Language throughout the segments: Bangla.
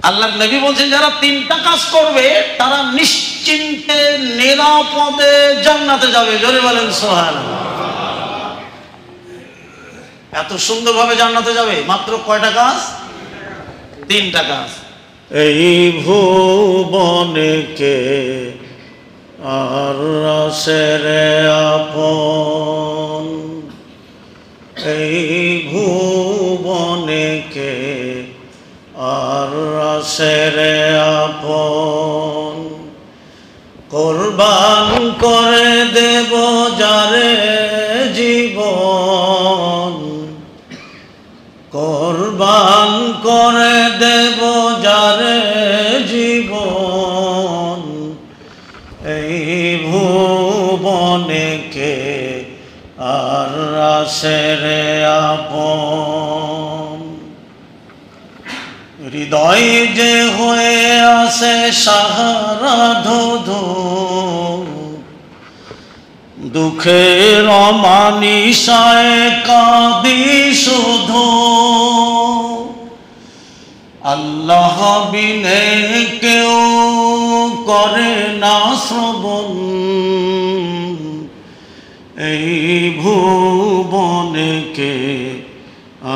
আল্লাহর নবী বলছেন যারা তিনটা কাজ করবে তারা নিশ্চিন্তে নিরাপদে জান্নাতে যাবে। জোরে বলেন সুবহানাল্লাহ। এত সুন্দরভাবে জান্নাতে যাবে মাত্র কয়টা কাজ? তিনটা কাজ। এই ভুবনে কে আর সেরে আপন, এই ভুবনে কে আর সেরে আপন, কুরবান করে দেব যারে জীবন, কুরবান করে দেব যারে জীবন, এই ভুবনে কে আর সেরে আপন। হৃদয় যে হয়ে আসে সাহারা ধধু, দুঃখের অমানিসায় কাঁদি শুধু, আল্লাহ বিনে কেউ করে না শ্রবণ, এই ভুবনে কে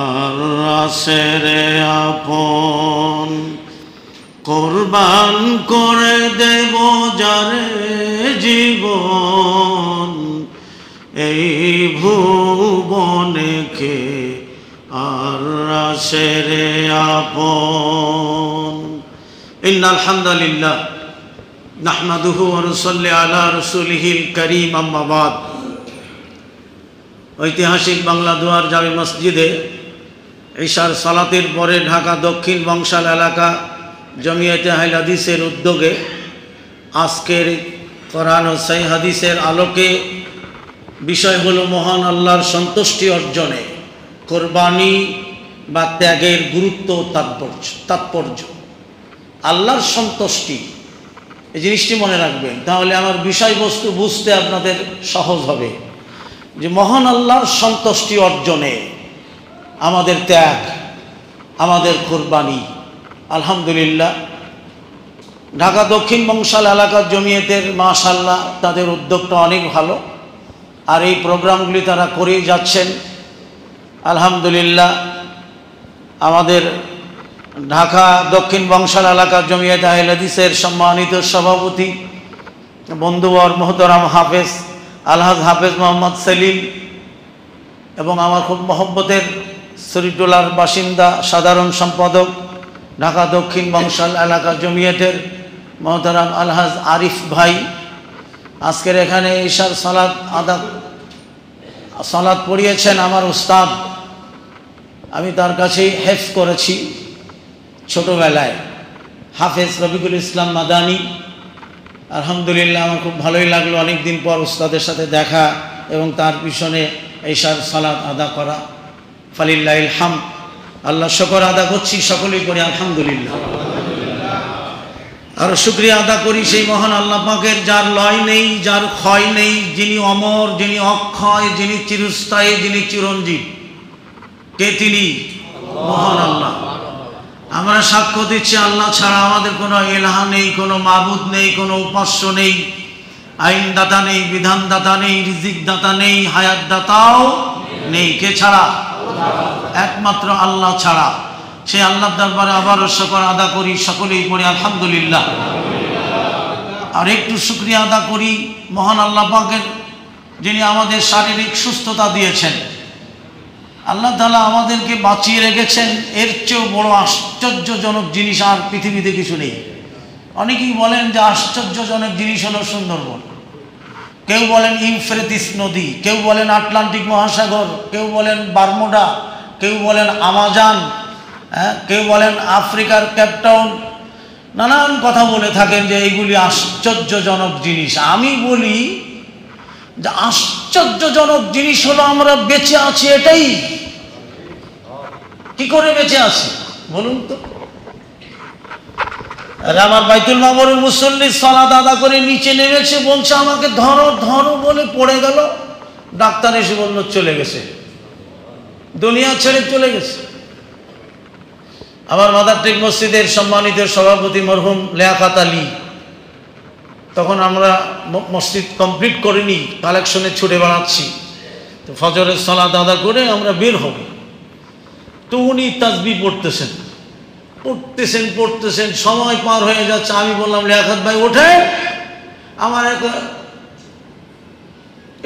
আর সেরে আপন, কুরবান করে দেব যারে জীবন, এই ভুবনে কে আর সেরে আপন। ইন্নাল হামদুলিল্লাহ নাহমাদুহু ওয়া নুসাল্লি আলা রাসূলিহিল কারীম, আম্মা বাদ। ঐতিহাসিক বাংলা দুয়ার জামে মসজিদে ইশার সালাতের পরে ঢাকা দক্ষিণ বংশাল এলাকা জমিয়তে আহলে হাদিসের উদ্যোগে আজকের কোরআন ও সহিহ হাদিসের আলোকে বিষয় হলো মহান আল্লাহর সন্তুষ্টি অর্জনে কোরবানি বা ত্যাগের গুরুত্ব তাৎপর্য। আল্লাহর সন্তুষ্টি, এই জিনিসটি মনে রাখবেন, তাহলে আমার বিষয়বস্তু বুঝতে আপনাদের সহজ হবে। যে মহান আল্লাহর সন্তুষ্টি অর্জনে আমাদের ত্যাগ, আমাদের কোরবানি। আলহামদুলিল্লাহ, ঢাকা দক্ষিণ বংশাল এলাকার জমিয়তের মাশাআল্লাহ তাদের উদ্যোগটা অনেক ভালো, আর এই প্রোগ্রামগুলি তারা করেই যাচ্ছেন। আলহামদুলিল্লাহ, আমাদের ঢাকা দক্ষিণ বংশাল এলাকার জমিয়তে আহলে হাদিসের সম্মানিত সভাপতি বন্ধুবর মোহতারাম হাফেজ আলহাজ হাফেজ মোহাম্মদ সেলিম এবং আমার খুব মহব্বতের শরীফটোলার বাসিন্দা সাধারণ সম্পাদক ঢাকা দক্ষিণ বংশাল এলাকা জমিয়তের মোহতারাম আলহাজ আরিফ ভাই, আজকের এখানে ঈশার সালাত পড়িয়েছেন আমার উস্তাদ। আমি তার কাছেই হেফজ করেছি ছোটোবেলায়, হাফেজ রফিকুল ইসলাম মাদানী। আলহামদুলিল্লাহ, আমার খুব ভালোই লাগলো অনেক দিন পর উস্তাদের সাথে দেখা এবং তার পিছনে ঈশার সালাত আদা করা। ফালিল্লাহিল হামদ, আল্লাহ শুকর আদা করছি, সকলেই করি আলহামদুলিল্লাহ। আর শুকরিয়া আদা করি সেই মহান আল্লাহ পাকের, যার লয় নেই, যার ক্ষয় নেই, যিনি অমর, যিনি অক্ষয়, যিনি চিরস্থায়ী, যিনি চিরঞ্জীব। কে তিনি? মহান আল্লাহ। আমরা সাক্ষ্য দিচ্ছি আল্লাহ ছাড়া আমাদের কোনো ইলাহা নেই, কোনো মাবুদ নেই, কোনো উপাস্য নেই, আইনদাতা নেই, বিধানদাতা নেই, রিজিক দাতা নেই, হায়াত দাতাও নেই। কে ছাড়া? একমাত্র আল্লাহ ছাড়া। সেই আল্লাহর দরবারে আবারও শুকর আদা করি, সকলেই পড়ি আলহামদুলিল্লাহ। আর একটু শুকরিয়া আদা করি মহান আল্লাহ পাকের, যিনি আমাদের শারীরিক সুস্থতা দিয়েছেন। আল্লাহ তাআলা আমাদেরকে বাঁচিয়ে রেখেছেন, এর চেয়েও বড় আশ্চর্যজনক জিনিস আর পৃথিবীতে কিছু নেই। অনেকেই বলেন যে আশ্চর্যজনক জিনিস হলো সুন্দরবন, কেউ বলেন ইউফ্রেটিস নদী, কেউ বলেন আটলান্টিক মহাসাগর, কেউ বলেন বারমুডা, কেউ বলেন আমাজন, কেউ বলেন আফ্রিকার কেপটাউন, নানান কথা বলে থাকেন যে এইগুলি আশ্চর্যজনক জিনিস। আমি বলি যে আশ্চর্যজনক জিনিস হলো আমরা বেঁচে আছি, এটাই। কি করে বেঁচে আছি বলুন তো? আরে আমার বাইতুল মামুরের মুসল্লি সালাত আদা করে নিচে নেমেছে, বলছে আমাকে ধরো ধরো বলে পড়ে গেল, ডাক্তার এসে বলল চলে গেছে, দুনিয়া ছেড়ে চলে গেছে। আমার মাদারটেক মসজিদের সম্মানিত সভাপতি মরহুম লিয়াকত আলী, তখন আমরা মসজিদ কমপ্লিট করিনি, কালেকশনে ছুটে বেড়াচ্ছি। তো ফজরের সালাত আদা করে আমরা বের হব, তো উনি তাসবিহ পড়তেছেন, সময় পার হয়ে যাচ্ছে। আমি বললাম, লিয়াকত ভাই ওঠে, আমার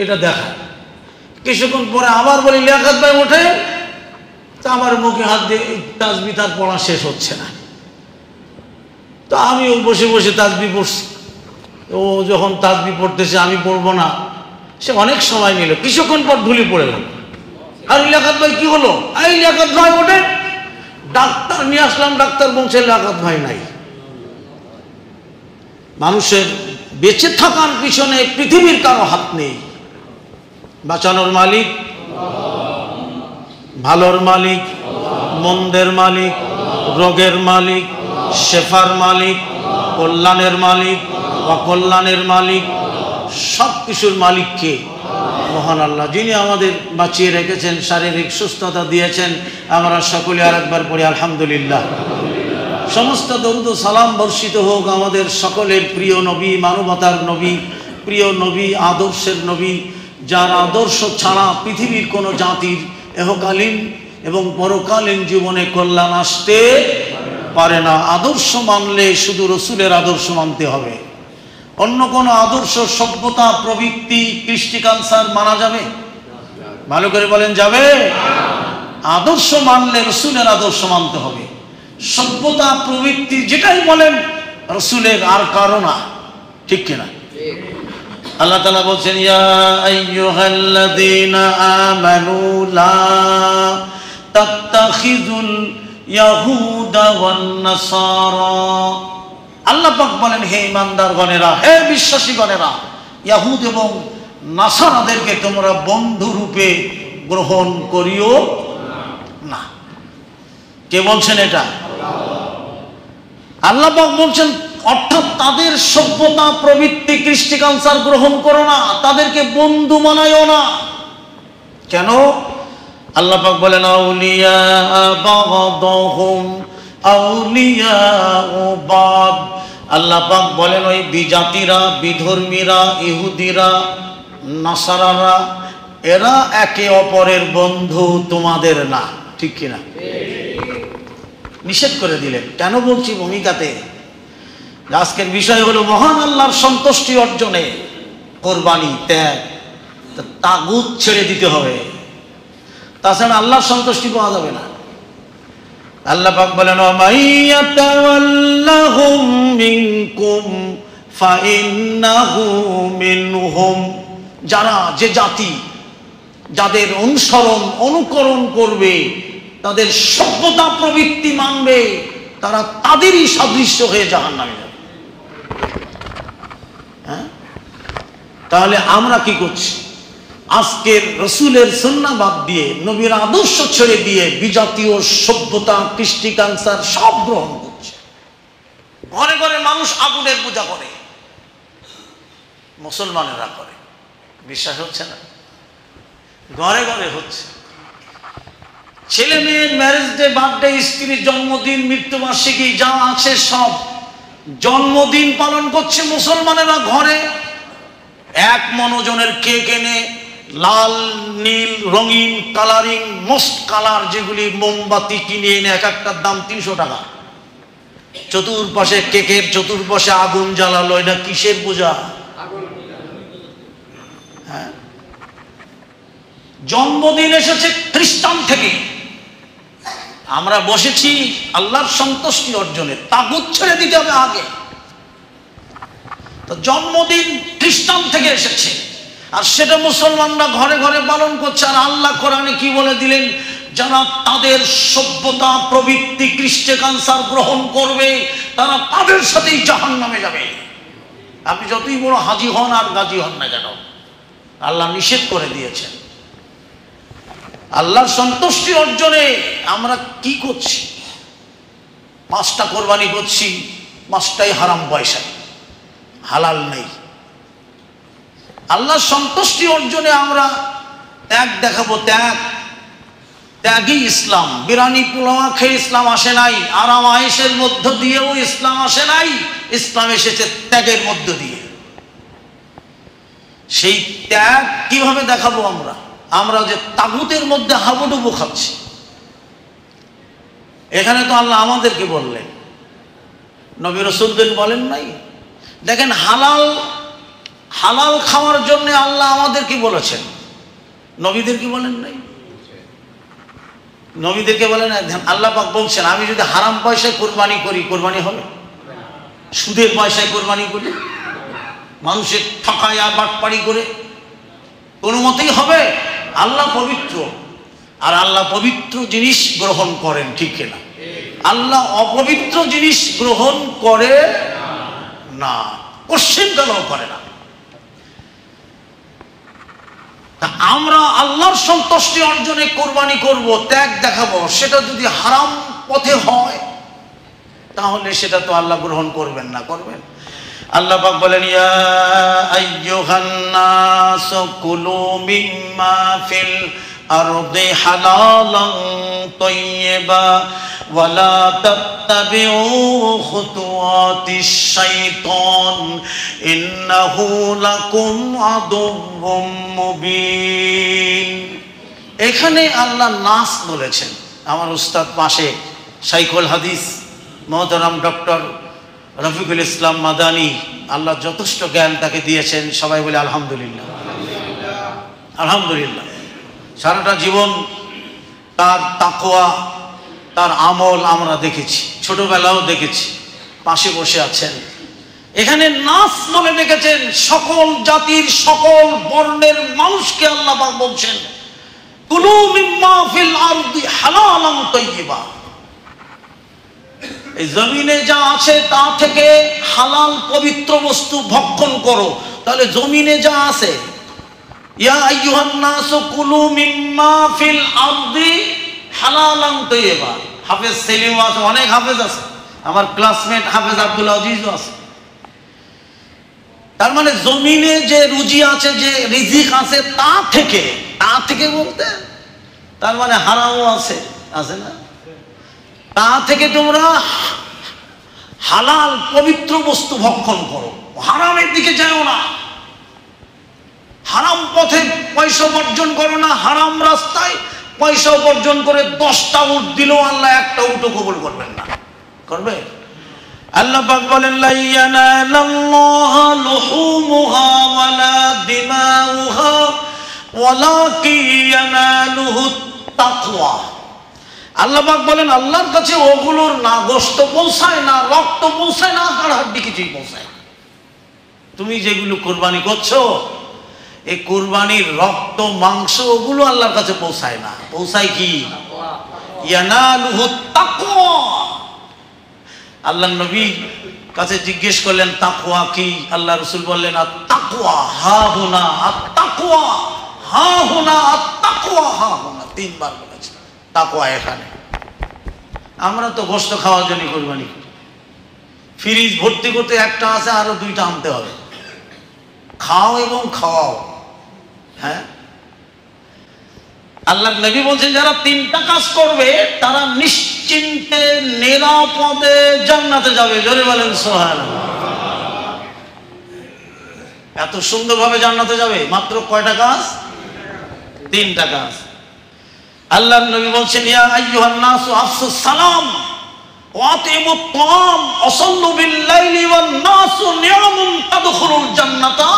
এটা দেখা। কিছুক্ষণ পরে আবার বলি, লিয়াকত ভাই ওঠে, তা আমার মুখে হাত দিয়ে তাসবিহ তার পড়া শেষ হচ্ছে না। তো আমিও বসে বসে তাসবিহ পড়ছি। ও যখন তাসবিহ পড়তেছে, আমি পড়বো না, সে অনেক সময় নিল। কিছুক্ষণ পর ঢুলি পড়ে গেল। আর লিয়াকত ভাই কি হলো? এই লিয়াকত ভাই ওঠে। ডাক্তার নিয়ে আসলাম, ডাক্তার বলছে লিয়াকত ভাই নাই। মানুষের বেঁচে থাকার পিছনে পৃথিবীর কারো হাত নেই। বাঁচানোর মালিক, ভালোর মালিক, মন্দের মালিক, রোগের মালিক, শেফার মালিক, কল্যাণের মালিক, অকল্যাণের মালিক, সব কিছুর মালিককে মহান আল্লাহ, যিনি আমাদের বাঁচিয়ে রেখেছেন, শারীরিক সুস্থতা দিয়েছেন। আমরা সকলে আরেকবার পড়ি আলহামদুলিল্লাহ। সমস্ত দরুদ ও সালাম বর্ষিত হোক আমাদের সকলের প্রিয় নবী, মানবতার নবী, প্রিয় নবী, আদর্শের নবী, যার আদর্শ ছাড়া পৃথিবীর কোনো জাতির ইহকালীন এবং পরকালীন জীবনে কল্যাণ আসতে পারে না। আদর্শ মানলে শুধু রসুলের আদর্শ মানতে হবে। অন্য কোনো আদর্শ, সভ্যতা, প্রবৃত্তি, কৃষ্টি কালচার মানা যাবে? ভালো করে বলেন, যাবে? আদর্শ মানলে রসুলের আদর্শ মানতে হবে। সভ্যতা, প্রবৃত্তি যেটাই বলেন রসুলের, আর কারো না। ঠিক কিনা? আল্লাহ তাআলা বলছেন, ইয়া আইয়ুহাল্লাযীনা আমানু লা তাত্তাখিযুল ইয়াহুদা ওয়ান নাসারা। আল্লাহ পাক বলেন, হে ইমানদারগণেরা, হে বিশ্বাসীগণেরা, ইয়াহুদ এবং নাসারাদেরকে তোমরা বন্ধু রূপে গ্রহণ করিও না। কে বলছেন এটা? আল্লাহ পাক বলছেন, অর্থাৎ তাদের সভ্যতা, প্রবৃত্তি, কৃষ্টি কালচার গ্রহণ করো না, তাদেরকে বন্ধু মানায়ও না। কেন? আল্লাহ পাক বলেন, আউলিয়া বাগদহুম আউলিয়া বাদ। আল্লাহ পাক বলেন, ওই বিজাতিরা, বিধর্মীরা, ইহুদিরা, নাসারারা, এরা একে অপরের বন্ধু, তোমাদের না। ঠিক কিনা? নিষেধ করে দিলেন। কেন বলছি? ভূমিকাতে আজকের বিষয় হলো মহান আল্লাহর সন্তুষ্টি অর্জনে কোরবানি, ত্যাগ, তাগুত ছেড়ে দিতে হবে, তাছাড়া আল্লাহর সন্তুষ্টি পাওয়া যাবে না। আল্লাহ পাক বলেন, ওয়ামাইয়াতাওয়াল্লাহুম মিনকুম ফাইন্নাহু মিনহুম। যারা, যে জাতি যাদের অনুসরণ, অনুকরণ করবে, তাদের সভ্যতা, প্রবৃত্তি মানবে, তারা তাদেরই সাদৃশ্য হয়ে জাহান্নামে যাবে। হ্যাঁ, তাহলে আমরা কি করছি? আজকের রসুলের সুন্নাহ বাদ দিয়ে, নবীর আদর্শ ছেড়ে দিয়ে বিজাতীয় সভ্যতা, কৃষ্টি কালচার সব গ্রহণ করছে। ঘরে ঘরে মানুষ আগুনের পূজা করে, মুসলমানেরা করে। বিশ্বাস হচ্ছে না? ঘরে ঘরে হচ্ছে। ছেলে মেয়ের ম্যারেজ ডে, বার্থডে, স্ত্রীর জন্মদিন, মৃত্যুবার্ষিকী, যা আছে সব জন্মদিন পালন করছে মুসলমানেরা। ঘরে এক মনোজনের কেক এনে, লাল, নীল, রঙিন, কালারিং, মোস্ট কালার যেগুলি, মোমবাতি কিনে এনে এক একটার দাম 300 টাকা। চতুর্পাশে কেকের চতুর্পাশে আগুন জ্বালালো। এটা কিসের পূজা? হ্যাঁ, জন্মদিন এসেছে খ্রিস্টান থেকে। আমরা বসেছি আল্লাহর সন্তুষ্টি অর্জনে, তাগুত ছেড়ে দিতে হবে আগে। তো জন্মদিন খ্রিস্টান থেকে এসেছে, আর সেটা মুসলমানরা ঘরে ঘরে পালন করছে। আর আল্লাহ কোরআনে কি বলে দিলেন? যারা তাদের সভ্যতা, প্রবৃত্তি, কৃষ্টি কালচার গ্রহণ করবে, তারা তাদের সাথেই জাহান্নামে যাবে। আপনি যতই বড় হাজি হন আর গাজী হন না কেন, আল্লাহ নিষেধ করে দিয়েছেন। আল্লাহর সন্তুষ্টি অর্জনে আমরা কি করছি? 5টা কোরবানি করছি, 5টাই হারাম পয়সায়, হালাল নেই। আল্লাহর সন্তুষ্টি অর্জনে আমরা ত্যাগ দেখাবো, ত্যাগ। ত্যাগই ইসলাম। বিরিয়ানি পোলাও খেয়ে ইসলাম আসে নাই, আরাম আয়েশের মধ্য দিয়েও ইসলাম আসে নাই। ইসলাম এসেছে ত্যাগের মধ্য দিয়ে। সেই ত্যাগ কিভাবে দেখাবো আমরা? আমরা যে তাগুতের মধ্যে হাবুডুবু খাচ্ছি। এখানে তো আল্লাহ আমাদেরকে বললেন, নবী রাসূলদের বলেন নাই। দেখেন, হালাল হালাল খাওয়ার জন্য আল্লাহ আমাদেরকে বলেছেন, নবীদেরকে বলেন নাই। নবীদেরকে বলেন আল্লাহ পাক বলছেন, আমি যদি হারাম পয়সায় কোরবানি করি, কোরবানি হবে? সুদের পয়সায় কোরবানি করি, মানুষের ঠকায় আর বাটপাড়ি করে, কোনো মতেই হবে? আল্লাহ পবিত্র, আর আল্লাহ পবিত্র জিনিস গ্রহণ করেন, ঠিক কিনা? আল্লাহ অপবিত্র জিনিস গ্রহণ করে না, কোশ্চেনটাও করে না। আমরা আল্লাহর সন্তুষ্টি অর্জনে কোরবানি করব, ত্যাগ দেখাবো, সেটা যদি হারাম পথে হয় তাহলে সেটা তো আল্লাহ গ্রহণ করবেন না। করবেন? আল্লাহ পাক বলেন, ইয়া আইয়ুহান নাস কুলু মিম্মা ফিল আরদি হালালান তাইয়্যিবা ওয়ালা তাত্তাবিউ খুতুওয়াতিশ শাইতান ইন্নাহু লাকুম আদুউম মুবিন। এখানে আল্লাহ নাস বলেছেন। আমার উস্তাদ পাশে শাইখুল হাদিস মহতারাম ডক্টর রফিকুল ইসলাম মাদানী, আল্লাহ যথেষ্ট জ্ঞান তাকে দিয়েছেন, সবাই বলে আলহামদুলিল্লাহ। আলহামদুলিল্লাহ। সারাটা জীবন তার তাকওয়া, তার আমল আমরা দেখেছি, ছোটবেলাও দেখেছি, পাশে বসে আছেন। এখানে নাস বলে দেখেছেন, সকল জাতির সকল বর্ণের মানুষকে আল্লাহ পাক বলছেন, কুলু মিম্মা ফিল আরদি হালালান তাইয়্যিবা। এই জমিনে যা আছে তা থেকে হালাল পবিত্র বস্তু ভক্ষণ করো। তাহলে জমিনে যা আছে, ইয়া আইয়ুহান নাস কুলু মিম্মা ফিল আরদি হালালান তাইয়্যিবা। হাফেজ সেলিম আছে, অনেক হাফেজ আছে, আমার ক্লাসমেট হাফেজ আব্দুল আজিজও আছে। তার মানে জমিনে যে রুজি আছে, যে রিজিক আছে, তা থেকে বলতে তার মানে হারামও আছে, আছে না? তা থেকে তোমরা হালাল পবিত্র বস্তু ভক্ষণ করো, হারামের দিকে যাও না, হারাম পথে পয়সা উপার্জন করো না। হারাম রাস্তায় পয়সা উপার্জন করে 10টা উট দিলেও আল্লাহ একটা উটও কবুল করবেন না। করবে? আল্লাহ পাক বলেন, লা ইয়ানালাল্লাহু লুহুমুহা ওয়ালা দিমাউহা ওয়ালাকিন ইয়ানালুহু তাকওয়া। আল্লাহ পাক বলেন, আল্লাহর কাছে ওগুলোর না গোশত পৌঁছায়, না রক্ত পৌঁছায়, না হাড় হাড্ডি কিছুই পৌঁছায়। তুমি যেগুলো কোরবানি করছো, এই কোরবানির রক্ত মাংস ওগুলো আল্লাহর কাছে পৌঁছায় না। পৌঁছায় কি? ইয়ানালুহু তাকওয়া। আল্লাহ নবী কাছে জিজ্ঞেস করলেন, তাকওয়া কি? আল্লাহ রাসূল বললেন, আত-তাকওয়া হা হুনা, আত-তাকওয়া হা হুনা, আত-তাকওয়া হা হুনা। 3 বার বলেছে তাকওয়া এখানে। আমরা তো গোশত খাওয়ার জন্য কোরবানি করি, ফ্রিজ ভর্তি করতে একটা আছে, আরো 2টা আনতে হবে। খাও এবং খাওয়াও। হ্যাঁ, আল্লাহর নবী বলছেন, যারা 3টা কাজ করবে তারা নিশ্চিন্তে নিরাপদে জান্নাতে যাবে। জোরে বলেন সুবহানাল্লাহ। এত সুন্দরভাবে জান্নাতে যাবে, মাত্র কয়টা কাজ? 3টা কাজ। আল্লাহর নবী বলছেন, ইয়া আইয়ুহান নাসু আফসুস সালাম ওয়া আতিমুত তাআম ওয়া সাল্লু বিল লাইলি ওয়ান নাসু নিয়ামুন তাদখুলুল জান্নাতা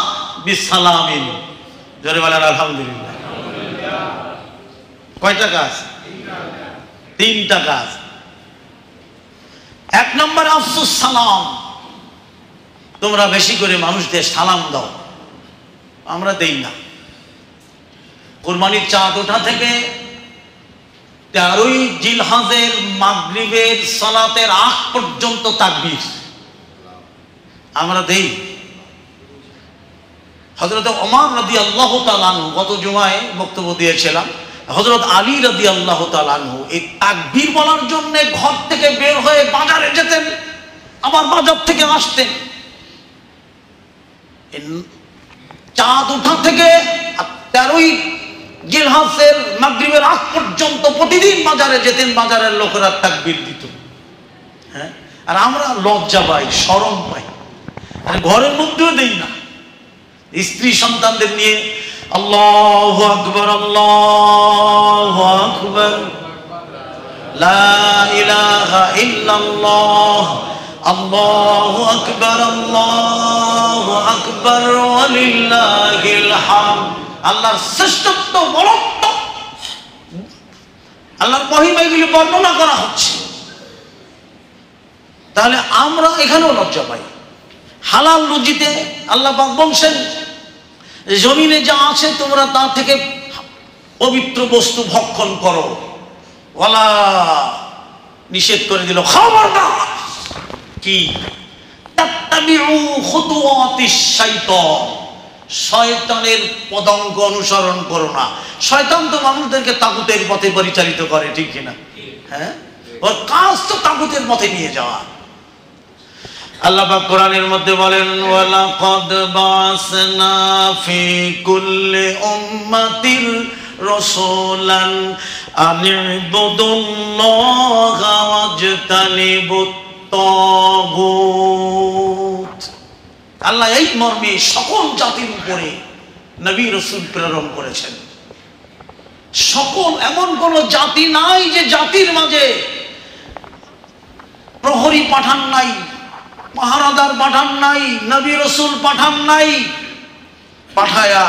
বিসালামিন। জোরে বলেন আলহামদুলিল্লাহ। কয়টা কাজ? 3টা কাজ। 1 নম্বর আফসুস সালাম, তোমরা বেশি করে মানুষদের সালাম দাও। আমরা দেই না। কুরবানির চাঁদ ওঠা থেকে 13ই জিলহজের মাগরিবের সালাতের আগ পর্যন্ত তাকবীর আমরা দেই। হযরত ওমর রাদিয়াল্লাহু তাআলা আনহু, গত জুমায় বক্তব্য দিয়েছিলাম, হযরত আলী রাদিয়াল্লাহু তাআলা আনহু এই তাকবীর বলার জন্য ঘর থেকে বের হয়ে বাজারে যেতেন, আবার বাজার থেকে আসতেন। চাঁদ ওঠা থেকে 13ই জিলহাসের মাগরিবের আগ পর্যন্ত প্রতিদিন বাজারে যেতেন, বাজারের লোকেরা তাকবীর দিত। হ্যাঁ, আর আমরা লজ্জা পাই, শরম পাই, আর ঘরের মধ্যেও দেই না। স্ত্রী সন্তানদের নিয়ে আল্লাহু আকবার, আল্লাহু আকবার, লা ইলাহা ইল্লাল্লাহ, আল্লাহু আকবার, আল্লাহু আকবার, ওয়া লিল্লাহিল হামদ। আল্লাহর শ্রেষ্ঠত্ব, বড়ত্ব, আল্লাহর মহিমা এগুলি বর্ণনা করা হচ্ছে। তাহলে আমরা এখানেও লজ্জা পাই। হালাল রুজিতে আল্লাহ পাক বলছেন, জমিনে যা আছে তোমরা তা থেকে পবিত্র বস্তু ভক্ষণ করো। ওয়ালা নিষেধ করে দিল, খবরদার কি তাত্তাবিউ খুতুওয়াতিশ শাইতান, শয়তানের পদাঙ্ক অনুসরণ করো না। শয়তান তো মানুষদেরকে তাগুতের পথে পরিচালিত করে, ঠিক কিনা? হ্যাঁ, ওর কাজ তো তাগুতের পথে নিয়ে যাওয়া। আল্লাহ পাক কোরআনের মধ্যে বলেন, ওয়ালাকাদ বাসনা ফি কুল্লি উম্মাতির রাসূলান আনি'বুদুল্লাহা ওয়াজতানিবুত তাগুত। আল্লাহ এই মর্মে সকল জাতির উপরে নবী রাসূল প্রেরণ করেছেন। সকল, এমন কোন জাতি নাই যে জাতির মাঝে প্রহরী পাঠান নাই, পাহারাদার পাঠান নাই, নবী রাসূল পাঠান নাই। পাঠায়া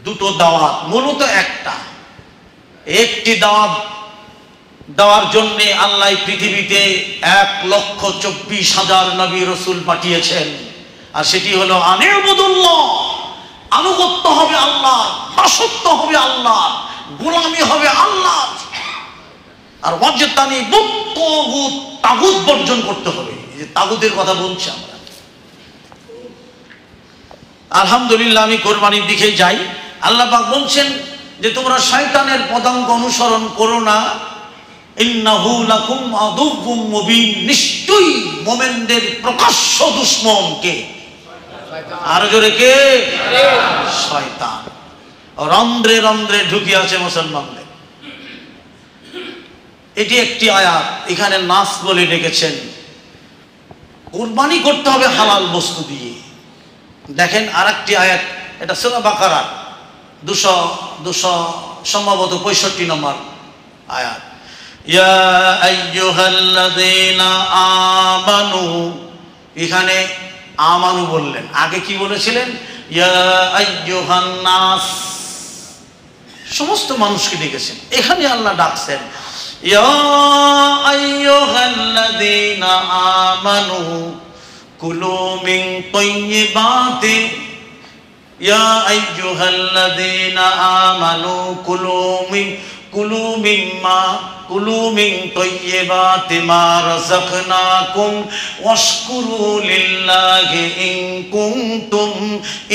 দুটো দাওয়াত, মূলত একটি দাওয়াত দেওয়ার জন্য আল্লাহ পৃথিবীতে 1,24,000 নবী রাসূল পাঠিয়েছেন। আর সেটি হলো আনি'বুদুল্লাহ, আনুগত্য হবে আল্লাহ, দাসত্ব হবে আল্লাহ, গোলামি হবে আল্লাহ। আর ওয়াজতানিবুত তাগুত, তাগুত বর্জন করতে হবে। এই যে তাগুতের কথা বলছি আমরা, আলহামদুলিল্লাহ আমি কোরবানির দিকে যাই। আল্লাহ পাক বলছেন যে তোমরা শয়তানের পদাঙ্ক অনুসরণ করো না। ইন্নাহু লাকুম আদুউম মুবিন, নিশ্চয়ই মুমিনদের প্রকাশ্য দুশমন কে? আর জোরে কে? শয়তান। রন্ধ্রে রন্ধ্রে ঢুকে আছে মুসলমানদের। এটি একটি আয়াত, এখানে নাস বলে ডেকেছেন। কুরবানি করতে হবে হালাল বস্তু দিয়ে। দেখেন আরেকটি আয়াত, এটা সূরা বাকারা 200 সম্ভবত 65 নম্বর আয়াত। ইয়া আইয়ুহাল্লাযীনা আমানু, এখানে আমানু বললেন, আগে কি বলেছিলেন? ইয়া আইয়ুহান নাস, সমস্ত মানুষকে ডেকেছেন। এখানে আল্লাহ ডাকছেন ইয়া আইয়ুহাল্লাযীনা আমানু কুলু মিন তাইয়্যিবাতি, ইয়া আইয়ুহাল্লাযীনা আমানু কুলু মিন তাইয়্যিবাতি মা রাযাকনাকুম ওয়াশকুরু লিল্লাহি ইন কুনতুম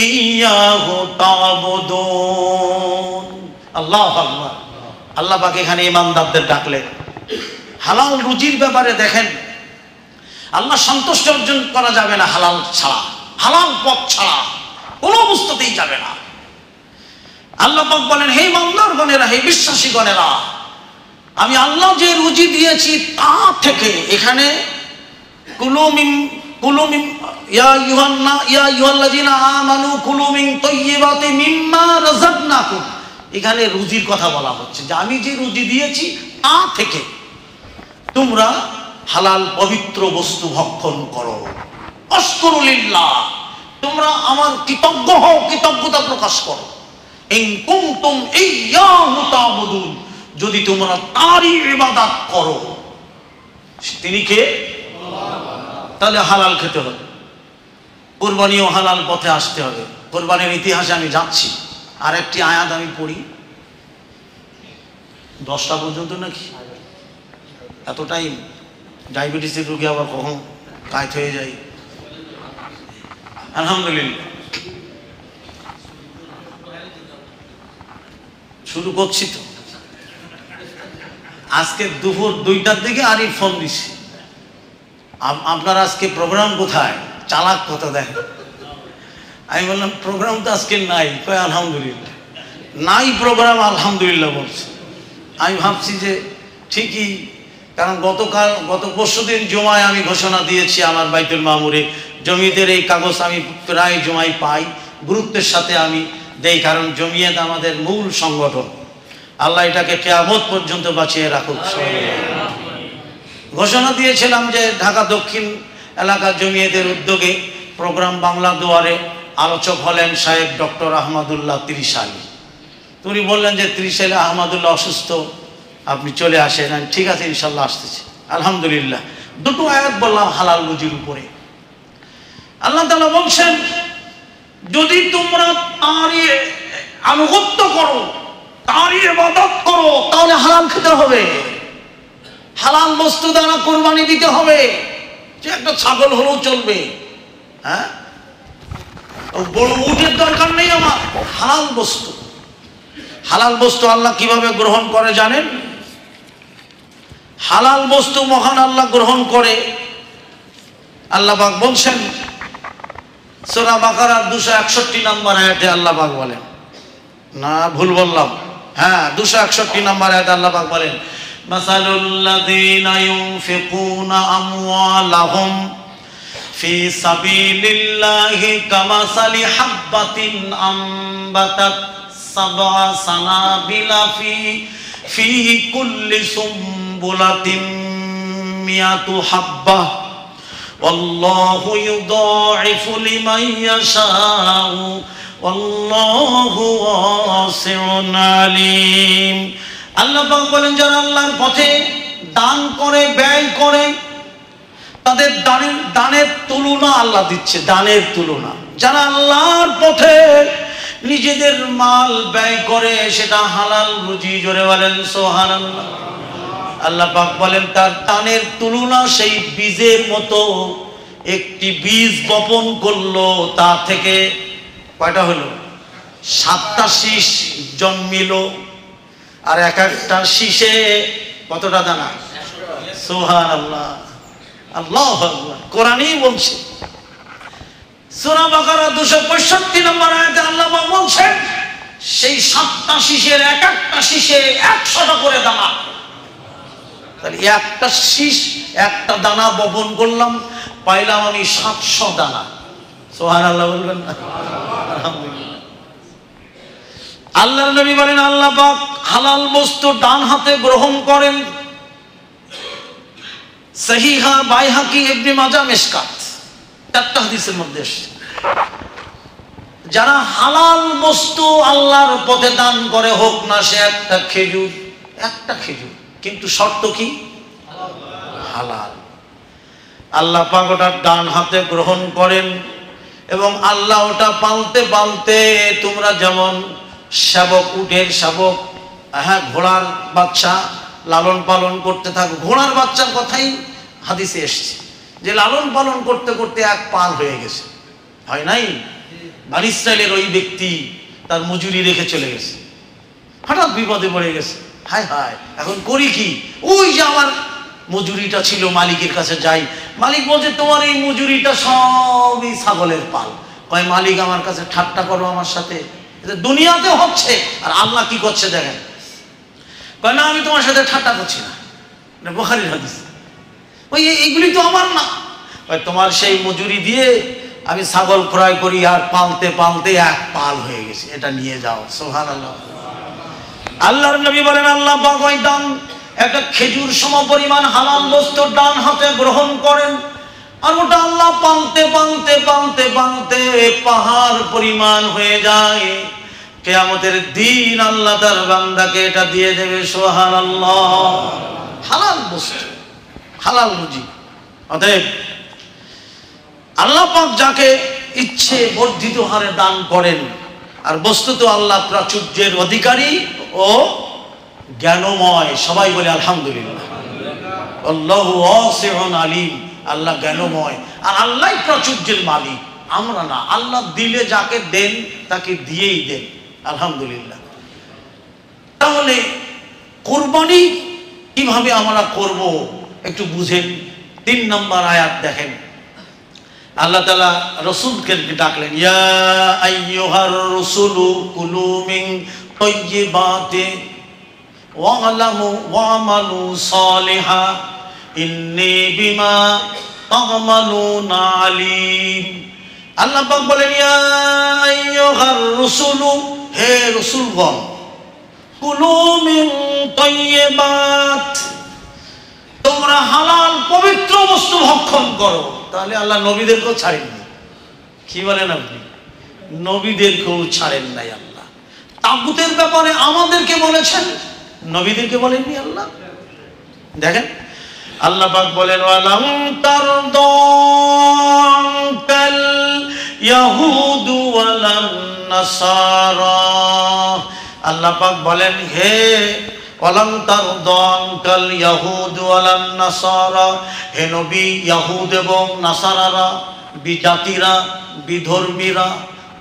ইয়্যাহু তা'বুদুন। আল্লাহু আকবার। আল্লাহ পাক এখানে ইমানদারদের ডাকলেন। হালাল রুজির ব্যাপারে দেখেন, আল্লাহ সন্তুষ্টি অর্জন করা যাবে না হালাল ছাড়া, হালাল পথ ছাড়া কোনো অবস্থাতেই যাবে না। আল্লাহ পাক বলেন, হে ইমানদারগণেরা, হে বিশ্বাসীগণেরা, আমি আল্লাহ যে রুজি দিয়েছি তা থেকে, এখানে ইয়া আইয়ুহাল্লাযীনা আমানু কুলু মিন তাইয়্যিবাতি মিম্মা রাযাকনাকুম, এখানে রুজির কথা বলা হচ্ছে যে আমি যে রুজি দিয়েছি তা থেকে তোমরা হালাল পবিত্র বস্তু ভক্ষণ করো। আশকুরু লিল্লাহ, তোমরা আমার কৃতজ্ঞ হও, কৃতজ্ঞতা প্রকাশ করো। ইন কুনতুম ইয়্যাহু তা'বুদুন, যদি তোমরা তারই ইবাদত করো। তিনি কে? তাহলে হালাল খেতে হবে, কুরবানিও হালাল পথে আসতে হবে। কুরবানির ইতিহাসে আমি যাচ্ছি, আর একটি আয়াত আমি পড়ি। 10টা পর্যন্ত নাকি? এত টাইম? ডায়াবেটিসের রোগী আবার কখন কায়ত হয়ে যায়। আলহামদুলিল্লাহ শুরু করছি তো। আজকে দুপুর 2টার দিকে আরিফ ফোন দিছি, আপনার আজকে প্রোগ্রাম কোথায়? চালাক কথা দেখ। আমি বললাম প্রোগ্রাম তো আজকে নাই। কয় আলহামদুলিল্লাহ। নাই প্রোগ্রাম আলহামদুলিল্লাহ বলছে। আমি ভাবছি যে ঠিকই, কারণ গত পরশুদিন জুমায় আমি ঘোষণা দিয়েছি আমার বাইতুল মামুরে জমিয়তের এই কাগজ আমি প্রায় জুমায় পাই, গুরুত্বের সাথে আমি দেই, কারণ জমিয়ত আমাদের মূল সংগঠন। আল্লাহ এটাকে কিয়ামত পর্যন্ত বাঁচিয়ে রাখুক। ঘোষণা দিয়েছিলাম যে ঢাকা দক্ষিণ এলাকা জমিয়তের উদ্যোগে প্রোগ্রাম বাংলা দুয়ারে আলোচক হলেন সাহেব ডক্টর আহমদুল্লাহ ত্রিশালী। উনি বললেন যে ত্রিশালী আহমদুল্লাহ অসুস্থ, আপনি চলে আসেন। ঠিক আছে, ইনশাল্লাহ আসতেছি। আলহামদুলিল্লাহ দুটো আয়াত বললাম হালাল রুজির উপরে। আল্লাহ তাআলা বলছেন, যদি তোমরা তারই আনুগত্য করো, তারই ইবাদত করো, তাহলে হালাল খেতে হবে, হালাল বস্তু দ্বারা কোরবানি দিতে হবে। যে একটা ছাগল হলেও চলবে, হ্যাঁ, বড় উটের দরকার নেই আমার, হালাল বস্তু। হালাল বস্তু আল্লাহ কিভাবে গ্রহণ করে জানেন? হালাল বস্তু মহান আল্লাহ গ্রহণ করে। আল্লাহ পাক বলছেন সূরা বাকারার 261 নম্বর আয়াতে আল্লাহ পাক বলেন, না ভুল বললাম, হ্যাঁ 261 নম্বর আয়াতে আল্লাহ পাক বলেন, মাসালুল লাযীনা ইউনফিকুনা আমওয়ালাহুম ফি সাবিলিল্লাহি কামাসালি হাববাতিন আম্বাতাত সাবআ সানাবিলা ফি কুল্লি সুমবুলাতিন মিয়াতু হাব্বাহ ওয়াল্লাহু ইউদাঈফু লিমান ইয়াশাউ ওয়াল্লাহু ওয়াসিউন আলীম। আল্লাহ পাক বলেন, যারা আল্লাহর পথে দান করে, ব্যয় করে, তাদের দানের তুলনা আল্লাহ দিচ্ছে, দানের তুলনা। যারা আল্লাহর পথে নিজেদের মাল ব্যয় করে, সেটা হালাল রুজি, জোরে বলেন সুবহানাল্লাহ। আল্লাহ পাক বলেন তার দানের তুলনা সেই বীজের মতো। একটি বীজ বপন করলো, তা থেকে কয়টা হলো? 7টা শীষ জন্মিল, আর এক একটা শীষে কতটা দানা? সুবহানাল্লাহ, আল্লাহু আকবার। কোরআনই বলছে, সূরা বাকারা 265 নম্বর আয়াতে আল্লাহ বলছেন, সেই 7টা শীষের এক একটা শীষে 100টা করে দানা। তাহলে একটা শীষ, একটা দানা বপন করলাম, পাইলাম আমি 700 দানা। সুবহানাল্লাহ বলবেন না? আলহামদুলিল্লাহ। আল্লাহর নবী বলেন, আল্লাহ পাক হালাল বস্তু ডান হাতে গ্রহণ করেন। সহিহা, বাইহাকি, ইবনে মাজাহ, মিশকাত, 4টা হাদিসের মধ্যে এসেছে। যারা হালাল বস্তু আল্লাহর পথে দান করে, হোক না সে একটা খেজুর, কিন্তু শর্ত কি? হালাল। আল্লাহ পাক ওটা ডান হাতে গ্রহণ করেন, এবং আল্লাহ ওটা পালতে পালতে, তোমরা যেমন শাবক, উটের শাবক, হ্যাঁ, ঘোড়ার বাচ্চা লালন পালন করতে থাকো। ঘোড়ার বাচ্চার কথাই হাদিসে এসছে যে লালন পালন করতে করতে এক পাল হয়ে গেছে, হয় নাই? বনী ইসরাইলের ওই ব্যক্তি তার মজুরি রেখে চলে গেছে, হঠাৎ বিপদে পড়ে গেছে। হায় হায়, এখন করি কি? ওই যে আমার মজুরিটা ছিল, মালিকের কাছে যাই। মালিক বলছে, তোমার এই মজুরিটা সবই ছাগলের পাল। কয়, মালিক আমার কাছে ঠাট্টা করো আমার সাথে? এটা দুনিয়াতে হচ্ছে, আর আল্লাহ কি করছে দেখেন। কয়, না আমি তোমার সাথে ঠাট্টা করছি না, এটা বুখারীর হাদিস। ওই এইগুলি তো আমার না। কয়, তোমার সেই মজুরি দিয়ে আমি ছাগল ক্রয় করি, আর পালতে পালতে এক পাল হয়ে গেছে, এটা নিয়ে যাও। সুবহানাল্লাহ। আল্লাহর নবী বলেন, আল্লাহ পাক ওই দান, একটা খেজুর সমপরিমাণ হালাল বস্তু ডান হাতে গ্রহণ করেন, আর ওটা আল্লাহ পালতে পালতে পালতে পালতে পাহাড় পরিমাণ হয়ে যায়। কিয়ামতের দিন আল্লাহ তার বান্দাকে এটা দিয়ে দেবে। সুবহানাল্লাহ। হালাল বস্তু, হালাল রুজি। অতএব আল্লাহ পাক যাকে ইচ্ছে বর্ধিত হারে দান করেন, আর বস্তুত আল্লাহ প্রাচুর্যের অধিকারী ও জ্ঞানময়। সবাই বলে আলহামদুলিল্লাহ। আল্লাহু ওয়াসিউন আলীম। আল্লাহ জ্ঞানময়, আর আল্লাহ প্রাচুর্যের মালিক, আমরা না। আল্লাহ দিলে যাকে দেন তাকে দিয়েই দেন, আলহামদুলিল্লাহ। তাহলে কোরবানি কিভাবে আমরা করব একটু বুঝেন। 3 নম্বর আয়াত দেখেন, আল্লাহ তাআলা রাসূলকে ডাকলেন, ইয়া আইয়ুহার রাসূলু কুলু মিন তাইয়্যিবাতি ওয়া'লামু ওয়া'মালু সালিহা ইন্নী বিমা তা'মালুনা আলীম। আল্লাহ পাক বলেন, ইয়া আইয়ুহার রাসূলু, হে রাসূলগণ, কুলু মিন তাইয়্যিবাত, তোমরা হালাল পবিত্র বস্তু ভক্ষণ করো। তাহলে আল্লাহ নবীদেরকেও ছাড়েননি। কি বলেন আপনি? নবীদেরকেও ছাড়েন নাই আল্লাহ। তাগুতের ব্যাপারে আমাদেরকে বলেছেন, নবীদেরকে বলেননি আল্লাহ। দেখেন আল্লাহ পাক বলেন, ওয়ালাম তারদাল ইয়াহুদু ওয়ালান নাসারা। আল্লাহ পাক বলেন, হে ওয়ালাম তারদাল ইয়াহুদু ওয়ালান নাসারা, হে নবী, ইয়াহুদ এবং নাসারারা, বিজাতিরা, বিধর্মীরা,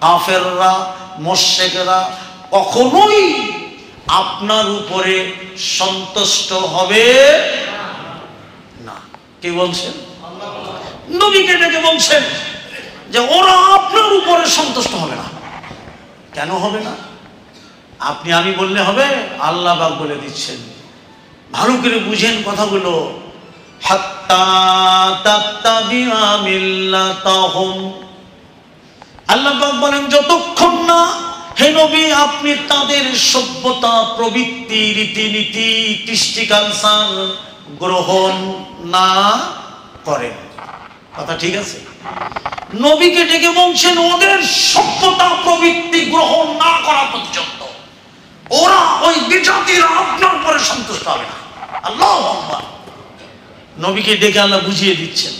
কাফেররা, মুশরিকরা কখনোই আপনার উপরে সন্তুষ্ট হবে না। কে বলছেন? নবীকে ডেকে বলছেন যে ওরা আপনার উপরে সন্তুষ্ট হবে না। কেন হবে না? আপনি আমি বললে হবে? আল্লাহ পাক বলে দিচ্ছেন, ভালো করে বুঝেন কথাগুলো। হাত্তা তাত্তাবিআ মিল্লাতাহুম, আল্লাহ পাক বলেন যতক্ষণ না হে নবী আপনি তাদের সভ্যতা, প্রবৃত্তি, রীতিনীতি, কৃষ্টি কালচার গ্রহণ না করেন। কথা ঠিক আছে? নবীকে ডেকে বলছেন ওদের সভ্যতা প্রবৃত্তি গ্রহণ না করা পর্যন্ত ওরা, ওই বিজাতিরা আপনার উপরে সন্তুষ্ট হবে না। আল্লাহু আকবার। নবীকে ডেকে আল্লাহ বুঝিয়ে দিচ্ছেন।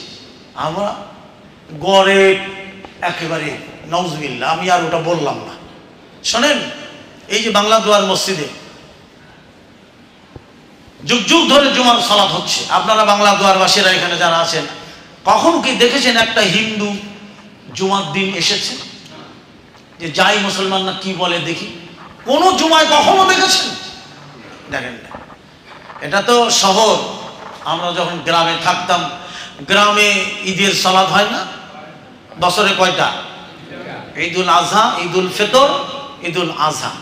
আমরা গড়ে একেবারে নাউজুবিল্লাহ, আমি আর ওটা বললাম না। শোনেন, এই যে বাংলা দোয়ার মসজিদে যুগ যুগ ধরে জুমার সালাত হচ্ছে, আপনারা বাংলা দোয়ারবাসীরা এখানে যারা আছেন, কখন কি দেখেছেন একটা হিন্দু জুমার দিন এসেছে? যে যাই মুসলমানরা কি বলে দেখি, কোন জুমায় কখনো দেখেছেন? দেখেন না। এটা তো শহর। আমরা যখন গ্রামে থাকতাম, গ্রামে ঈদের সালাত হয় না বছরে কয়টা? ঈদুল আজহা, ঈদুল ফিতর, ঈদুল আজহা।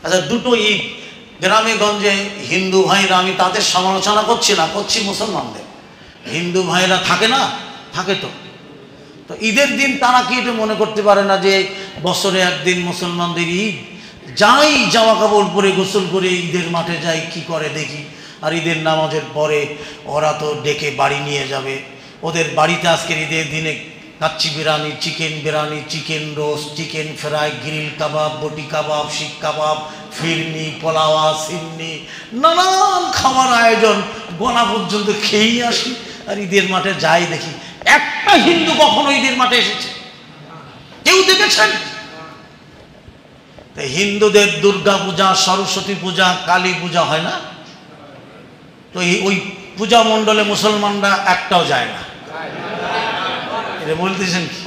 আচ্ছা, দুটো ঈদ গ্রামে গঞ্জে হিন্দু ভাইরা, আমি তাদের সমালোচনা করছি না, করছি মুসলমানদের। হিন্দু ভাইরা থাকে না? থাকে তো। তো ঈদের দিন তারা কি এটা মনে করতে পারে না যে বছরে একদিন মুসলমানদের ঈদ? যাই জামা কাপড় পরে গোসল করে ঈদের মাঠে যাই, কি করে দেখি। আর ঈদের নামাজের পরে ওরা তো ডেকে বাড়ি নিয়ে যাবে। ওদের বাড়িতে আজকের ঈদের দিনে kacchi biryani, chicken biryani, chicken roast, chicken fry, grill kebab, boti kebab, শিক কাবাব, ফিরনি, পোলাওয়া, সিন্নি, নানান খাবার আয়োজন, গলা পর্যন্ত খেয়েই আসি। আর ঈদের মাঠে যাই দেখি, একটা হিন্দু কখনো ঈদের মাঠে এসেছে কেউ দেখেছেন? হিন্দুদের দুর্গা পূজা, সরস্বতী পূজা, কালী পূজা হয় না? তো ওই পূজা মণ্ডলে মুসলমানরা একটাও যায় না। এটা বলতেছেন কি?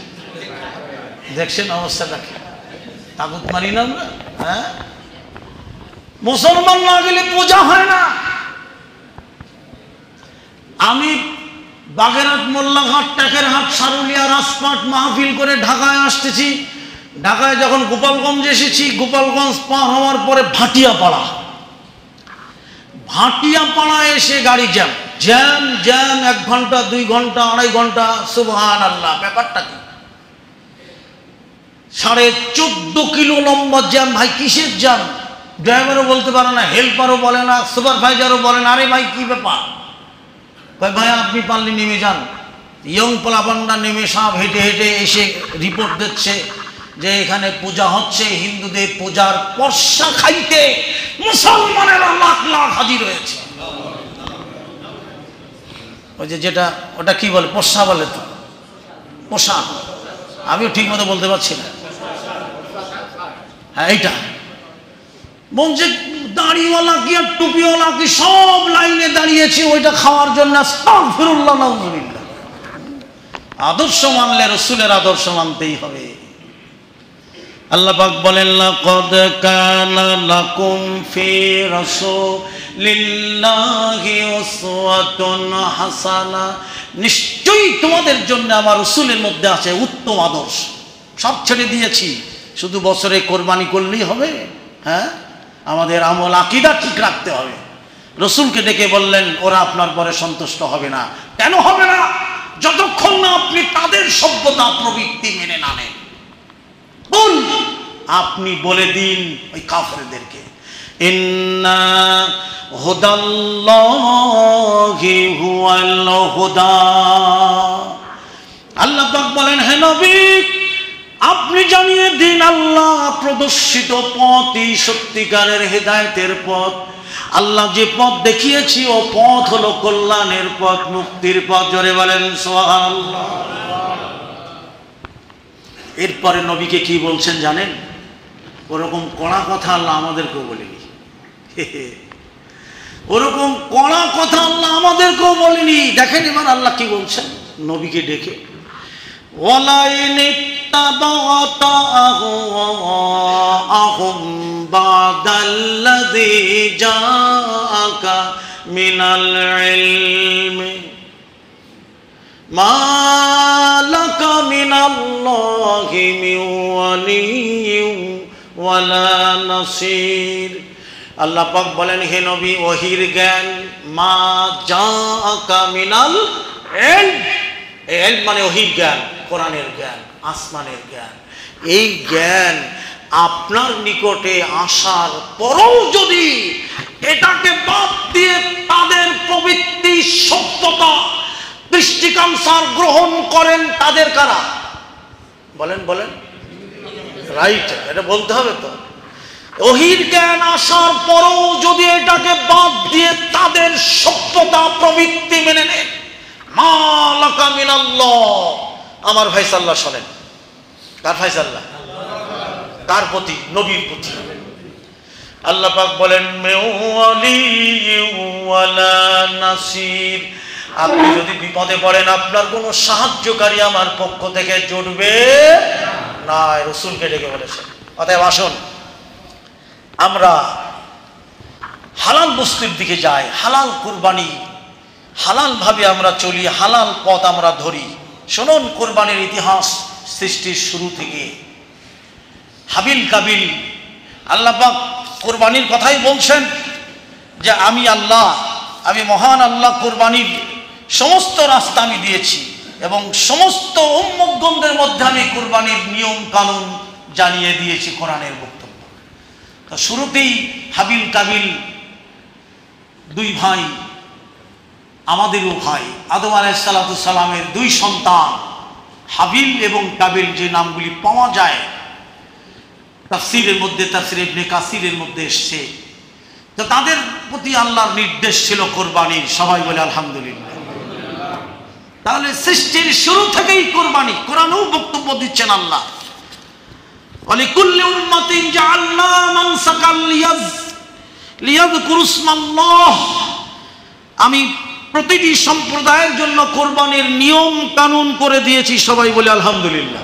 দেখছেন অবস্থাটা কি? তাগুত মানি না আমরা? হ্যাঁ, মুসলমান না গেলে পূজা হয় না। আমি বাগেরহাট, মোল্লাঘাট, টেকেরহাট, সারুলিয়া, রাজপাট মাহফিল করে ঢাকায় আসতেছি। ঢাকায় যখন গোপালগঞ্জ এসেছি, গোপালগঞ্জ পার হওয়ার পরে ভাটিয়াপাড়া, ভাটিয়াপাড়ায় এসে গাড়ি জ্যাম জ্যাম জ্যাম, 1 ঘন্টা 2 ঘন্টা 2.5 ঘন্টা। সুবহানাল্লাহ, ব্যাপারটা কি? 14.5 কিলো লম্বা জ্যাম। ভাই কিসের জ্যাম? ড্রাইভারও বলতে পারে না, হেল্পারও বলে না, সুপারভাইজারও বলে না। আরে ভাই কি ব্যাপার? ভাই আপনি পারলে নেমে যান। ইয়ং পোলাপানরা নেমে সব হেঁটে হেঁটে এসে রিপোর্ট দিচ্ছে যে এখানে পূজা হচ্ছে, হিন্দুদের পূজার পর্সা খাইতে মুসলমানেরা লাখ লাখ হাজির হয়েছে। ওই যে যেটা ওটা কি বলে, পর্সা বলে তো, পোষা, আমিও ঠিক মতো বলতে পারছি না। হ্যাঁ, এইটা বলছে দাড়িওয়ালা কি আর টুপিওয়ালা কি সব লাইনে দাঁড়িয়েছে ওইটা খাওয়ার জন্য। আস্তাগফিরুল্লাহ, নাউযুবিল্লাহ। আদর্শ মানলে রাসূলের আদর্শ মানতেই হবে। আল্লাহ পাক বলেন, লাকাদ কানা লাকুম ফি রাসূলিল্লাহি উসওয়াতুন হাসানা, নিশ্চয়ই তোমাদের জন্য আমার রাসূলের মধ্যে আছে উত্তম আদর্শ। সব ছেড়ে দিয়েছি, শুধু বছরে কোরবানি করলেই হবে? হ্যাঁ, আমাদের আমল আকীদা ঠিক রাখতে হবে। রসুলকে ডেকে বললেন ওরা আপনার পরে সন্তুষ্ট হবে না। কেন হবে না? যতক্ষণ না আপনি তাদের সভ্যতা প্রবৃত্তি মেনে না নেন। আপনি বলে দিন ওই কাফেরদেরকে, ইন্না হুদাল্লাহি হুয়াল হুদা। আল্লাহ পাক বলেন, হে নবী আপনি জানিয়ে দিন আল্লাহ প্রদর্শিত পথই সত্যিকারের হেদায়েতের পথ। আল্লাহ যে পথ দেখিয়েছি ও পথ হলো কল্যাণের পথ, মুক্তির পথ। জোরে বলেন সুবহানাল্লাহ। এরপরে নবীকে কি বলছেন জানেন? ওরকম কড়া কথা আল্লাহ আমাদেরকেও বলেনি। ওরকম কড়া কথা আল্লাহ আমাদেরকেও বলেনি। দেখেন এবার আল্লাহ কি বলছেন নবীকে ডেকে, ওয়ালাইন ইত্তাবাতা আহম বাদাল্লাযী জাআকা মিনাল ইলমি মা লাকা মিনাল্লাহি মিন ওয়ালিয়্যিন ওয়ালা নাসীর। আল্লাহ পাক বলেন, হে নবী ওহীর জ্ঞান, মা জাআকা মিনাল ইলম, ইলম মানে ওহীর জ্ঞান, কোরআনের জ্ঞান, আসমানের জ্ঞান। এই জ্ঞান আপনার নিকটে আসার পরও যদি এটাকে বাদ দিয়ে তাদের প্রবৃত্তি সভ্যতা দৃষ্টিকাংসার গ্রহণ করেন, তাদের কারা? বলেন বলেন, রাইট, এটা বলতে হবে তো। ওহীর জ্ঞান আসার পরও যদি এটাকে বাদ দিয়ে তাদের সভ্যতা প্রবৃত্তি মেনে নেন, মা লাকা মিনাল্লাহ, আমার ফায়সাল্লাহ শোনেন। কার ফায়সাল্লাহ? কার প্রতি? নবীর প্রতি। আল্লাহ পাক বলেন, মিওয়ালিয়্যিন ওয়ালা নাসীর, আপনি যদি বিপদে পড়েন আপনার কোনো সাহায্যকারী আমার পক্ষ থেকে জুটবে না। রাসূলকে ডেকে বলেছেন। অতএব আসুন আমরা হালাল বস্তুর দিকে যাই, হালাল কুরবানি, হালাল ভাবে আমরা চলি, হালাল পথ আমরা ধরি। শুনুন কুরবানির ইতিহাস সৃষ্টির শুরু থেকে। হাবিল কাবিল, আল্লাহ পাক কুরবানির কথাই বলছেন যে আমি আল্লাহ, আমি মহান আল্লাহ কুরবানির সমস্ত রাস্তা আমি দিয়েছি এবং সমস্ত উম্মতগণদের মধ্যে আমি কুরবানির নিয়ম কানুন জানিয়ে দিয়েছি। কোরআনের বক্তব্য। তো শুরুতেই হাবিল কাবিল দুই ভাই, আমাদেরও ভাই, আদম আলাইহিস সালামের দুই সন্তান হাবিল এবং কাবিল, যে নামগুলি পাওয়া যায় তাফসীরের মধ্যে, তাফসীর ইবনে কাসিরের মধ্যে এসছে। তো তাদের প্রতি আল্লাহর নির্দেশ ছিল কোরবানির। সবাই বলে আলহামদুলিল্লাহ। তাহলে সৃষ্টির শুরু থেকেই কোরবানি। কোরআনেও বক্তব্য দিচ্ছেন আল্লাহ, ওয়ালিকুল্লি উম্মাতিন জাআলনা মানসাকাল লিয়াযকুরু ইসমাল্লাহ, আমি প্রতিটি সম্প্রদায়ের জন্য কোরবানির নিয়ম কানুন করে দিয়েছি। সবাই বলে আলহামদুলিল্লাহ।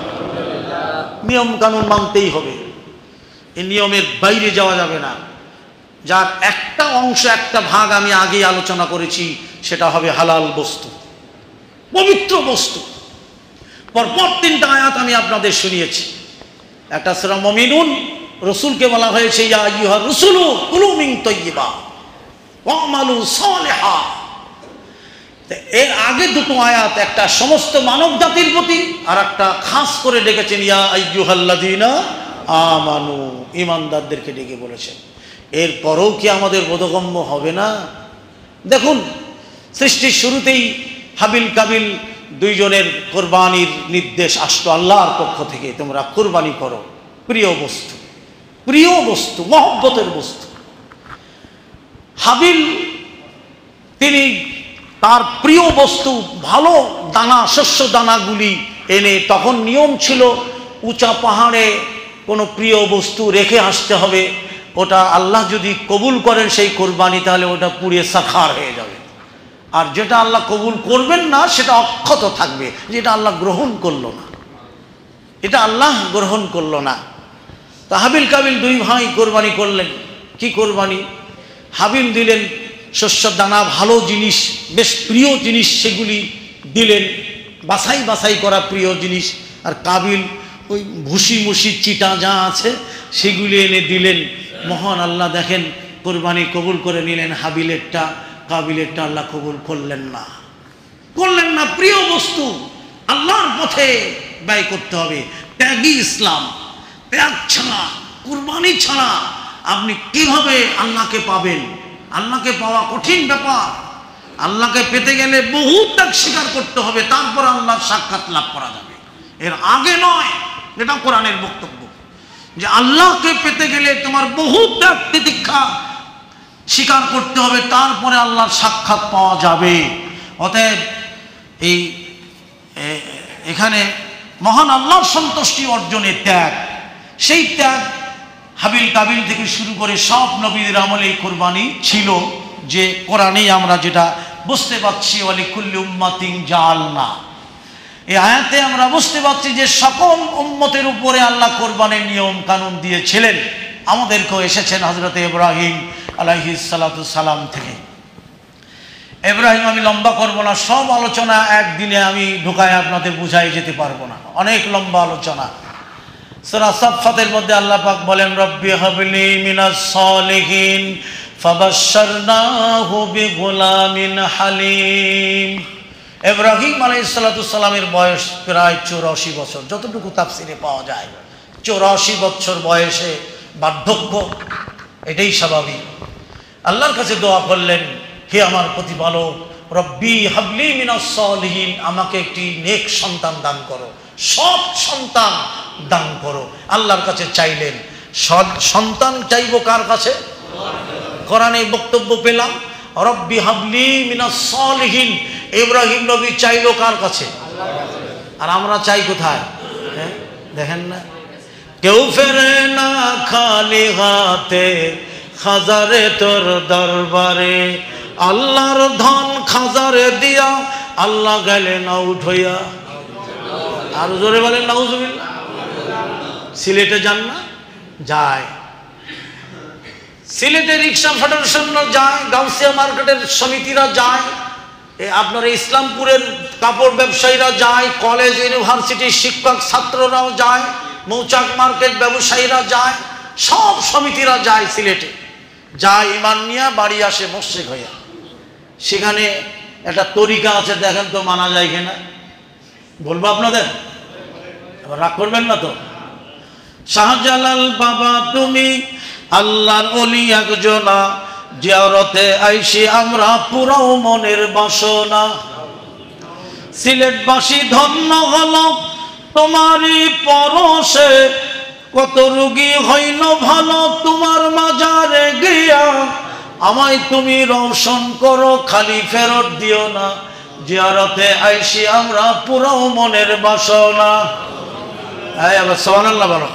নিয়ম কানুন মানতেই হবে, এই নিয়মের বাইরে যাওয়া যাবে না। যার একটা অংশ, একটা ভাগ আমি আগেই আলোচনা করেছি, সেটা হবে হালাল বস্তু, পবিত্র বস্তু। পরপর তিনটা আয়াত আমি আপনাদের শুনিয়েছি। একটা সূরা মুমিনুন, রাসূলকে বলা হয়েছে ইয়া আইয়ুহার রাসূলু কুলু মিন তাইয়্যিবা ওয়া আমালু সালিহা। এর আগে দুটো আয়াত, একটা সমস্ত মানব জাতির প্রতি, আর একটা খাস করে ডেকেছেন ইয়া আইয়ুহাল্লাযীনা আমানু, ঈমানদারদেরকে ডেকে বলেছেন। এরপরও কি আমাদের বোধগম্য হবে না? দেখুন সৃষ্টির শুরুতেই হাবিল কাবিল দুইজনের কোরবানির নির্দেশ আসতো আল্লাহর পক্ষ থেকে, তোমরা কোরবানি করো। প্রিয় বস্তু, প্রিয় বস্তু, মহব্বতের বস্তু। হাবিল তিনি তার প্রিয় বস্তু ভালো দানা, শস্য দানাগুলি এনে, তখন নিয়ম ছিল উঁচা পাহাড়ে কোনো প্রিয় বস্তু রেখে আসতে হবে। ওটা আল্লাহ যদি কবুল করেন সেই কোরবানি, তাহলে ওটা পুড়িয়ে সাখার হয়ে যাবে। আর যেটা আল্লাহ কবুল করবেন না সেটা অক্ষত থাকবে, যেটা আল্লাহ গ্রহণ করলো না, এটা আল্লাহ গ্রহণ করলো না। তা হাবিল কাবিল দুই ভাই কোরবানি করলেন। কি কোরবানি? হাবিল দিলেন শস্য দানা, ভালো জিনিস, বেশ প্রিয় জিনিস, সেগুলি দিলেন, বাছাই বাছাই করা প্রিয় জিনিস। আর কাবিল ওই ভুসি মুসি চিটা যা আছে সেগুলি এনে দিলেন। মহান আল্লাহ দেখেন কুরবানি কবুল করে নিলেন, হাবিলেরটা, কাবিলেরটা আল্লাহ কবুল করলেন না। প্রিয় বস্তু আল্লাহর পথে ব্যয় করতে হবে। ত্যাগই ইসলাম। ত্যাগ ছাড়া, কুরবানি ছাড়া আপনি কিভাবে আল্লাহকে পাবেন? আল্লাহকে পাওয়া কঠিন ব্যাপার। আল্লাহকে পেতে গেলে বহু ত্যাগ স্বীকার করতে হবে, তারপর আল্লাহর সাক্ষাৎ লাভ করা যাবে, এর আগে নয়। এটা কোরআনের বক্তব্য যে আল্লাহকে পেতে গেলে তোমার বহু ত্যাগ তিতিক্ষা স্বীকার করতে হবে, তারপরে আল্লাহর সাক্ষাৎ পাওয়া যাবে। অতএব এখানে মহান আল্লাহর সন্তুষ্টি অর্জনের ত্যাগ, সেই ত্যাগ হাবিল কাবিল থেকে শুরু করে সব নবীদের আমলে এই কুরবানি ছিল। যে কোরআনেই আমরা যেটা বুঝতে পারছি, ওয়ালিকুল্লি উম্মাতিন জাআলনা, এই আয়াতে আমরা বুঝতে পারছি যে সকল উম্মতের উপরে আল্লাহ কোরবানির নিয়ম কানুন দিয়েছিলেন। আমাদেরকেও এসেছেন হযরত ইব্রাহিম আলাইহিস সালাতু সালাম থেকে। ইব্রাহিম আমি লম্বা করব না, সব আলোচনা একদিনে আমি ঢুকায় আপনাদের বুঝাই যেতে পারবো না, অনেক লম্বা আলোচনা। সূরা সাফফাতের মধ্যে আল্লাহ পাক বলেন, রব্বি হাবলি মিনাস সালিহিন ফাবাশশারনাহু বিগুলামিন হালিম। ইব্রাহিম আলাইহিস সালাতু সালামের বয়স প্রায় 84 বছর, যতটুকু তাফসিরে পাওয়া যায়। 84 বছর বয়সে বার্ধক্য, এটাই স্বাভাবিক। আল্লাহর কাছে দোয়া করলেন, হে আমার প্রতিপালক, রব্বি হাবলি মিনাস সালিহিন, আমাকে একটি নেক সন্তান দান করো, সৎ সন্তান দান করো। আল্লাহর কাছে চাইলেন। সন্তান চাইবো কার কাছে? কোরআনে বক্তব্য পেলাম, রব্বি হাবলি মিনাস সালিহিন। ইব্রাহিম নবী চাইলো কার কাছে? আর আমরা চাই কোথায়? দেখেন না, কেউ ফেরে না খালি হাতে, খাজারে তোর দরবারে, আল্লাহর ধন খাজারে দিয়া, আল্লাহ গেলে না উঠইয়া। আর জোরে বলেন নাউজুবিল্লাহ। সিলেটে যান না? যায়। সিলেটে রিক্সা ফেডারেশন যায়, গাউসিয়া মার্কেটের সমিতিরা যায়, আপনার ইসলামপুরের কাপড় ব্যবসায়ীরা যায়, কলেজ ইউনিভার্সিটির শিক্ষক ছাত্ররাও যায়, মৌচাক মার্কেট ব্যবসায়ীরা যায়, সব সমিতিরা যায় সিলেটে। যায় ইমান নিয়ে বাড়ি আসে মুশরিক হইয়া। সেখানে একটা তরিকা আছে, দেখেন তো মানা যায় কিনা, বলবো আপনাদের, রাগ করবেন না তো। শাহজালাল বাবা তুমি আল্লাহর ওলি একজনা, জিয়ারতে আইসি আমরা পুরাও মনের বাসনা। সিলেটবাসী ধন্য হল তোমারই পরশে, কত রোগী হইল ভালো তোমার মাজারে গিয়া। আমায় তুমি রওশন করো, খালি ফেরত দিও না, জিয়ারতে আইসি আমরা পুরাও মনের বাসনা। এই আবার সুবহানাল্লাহ বলো।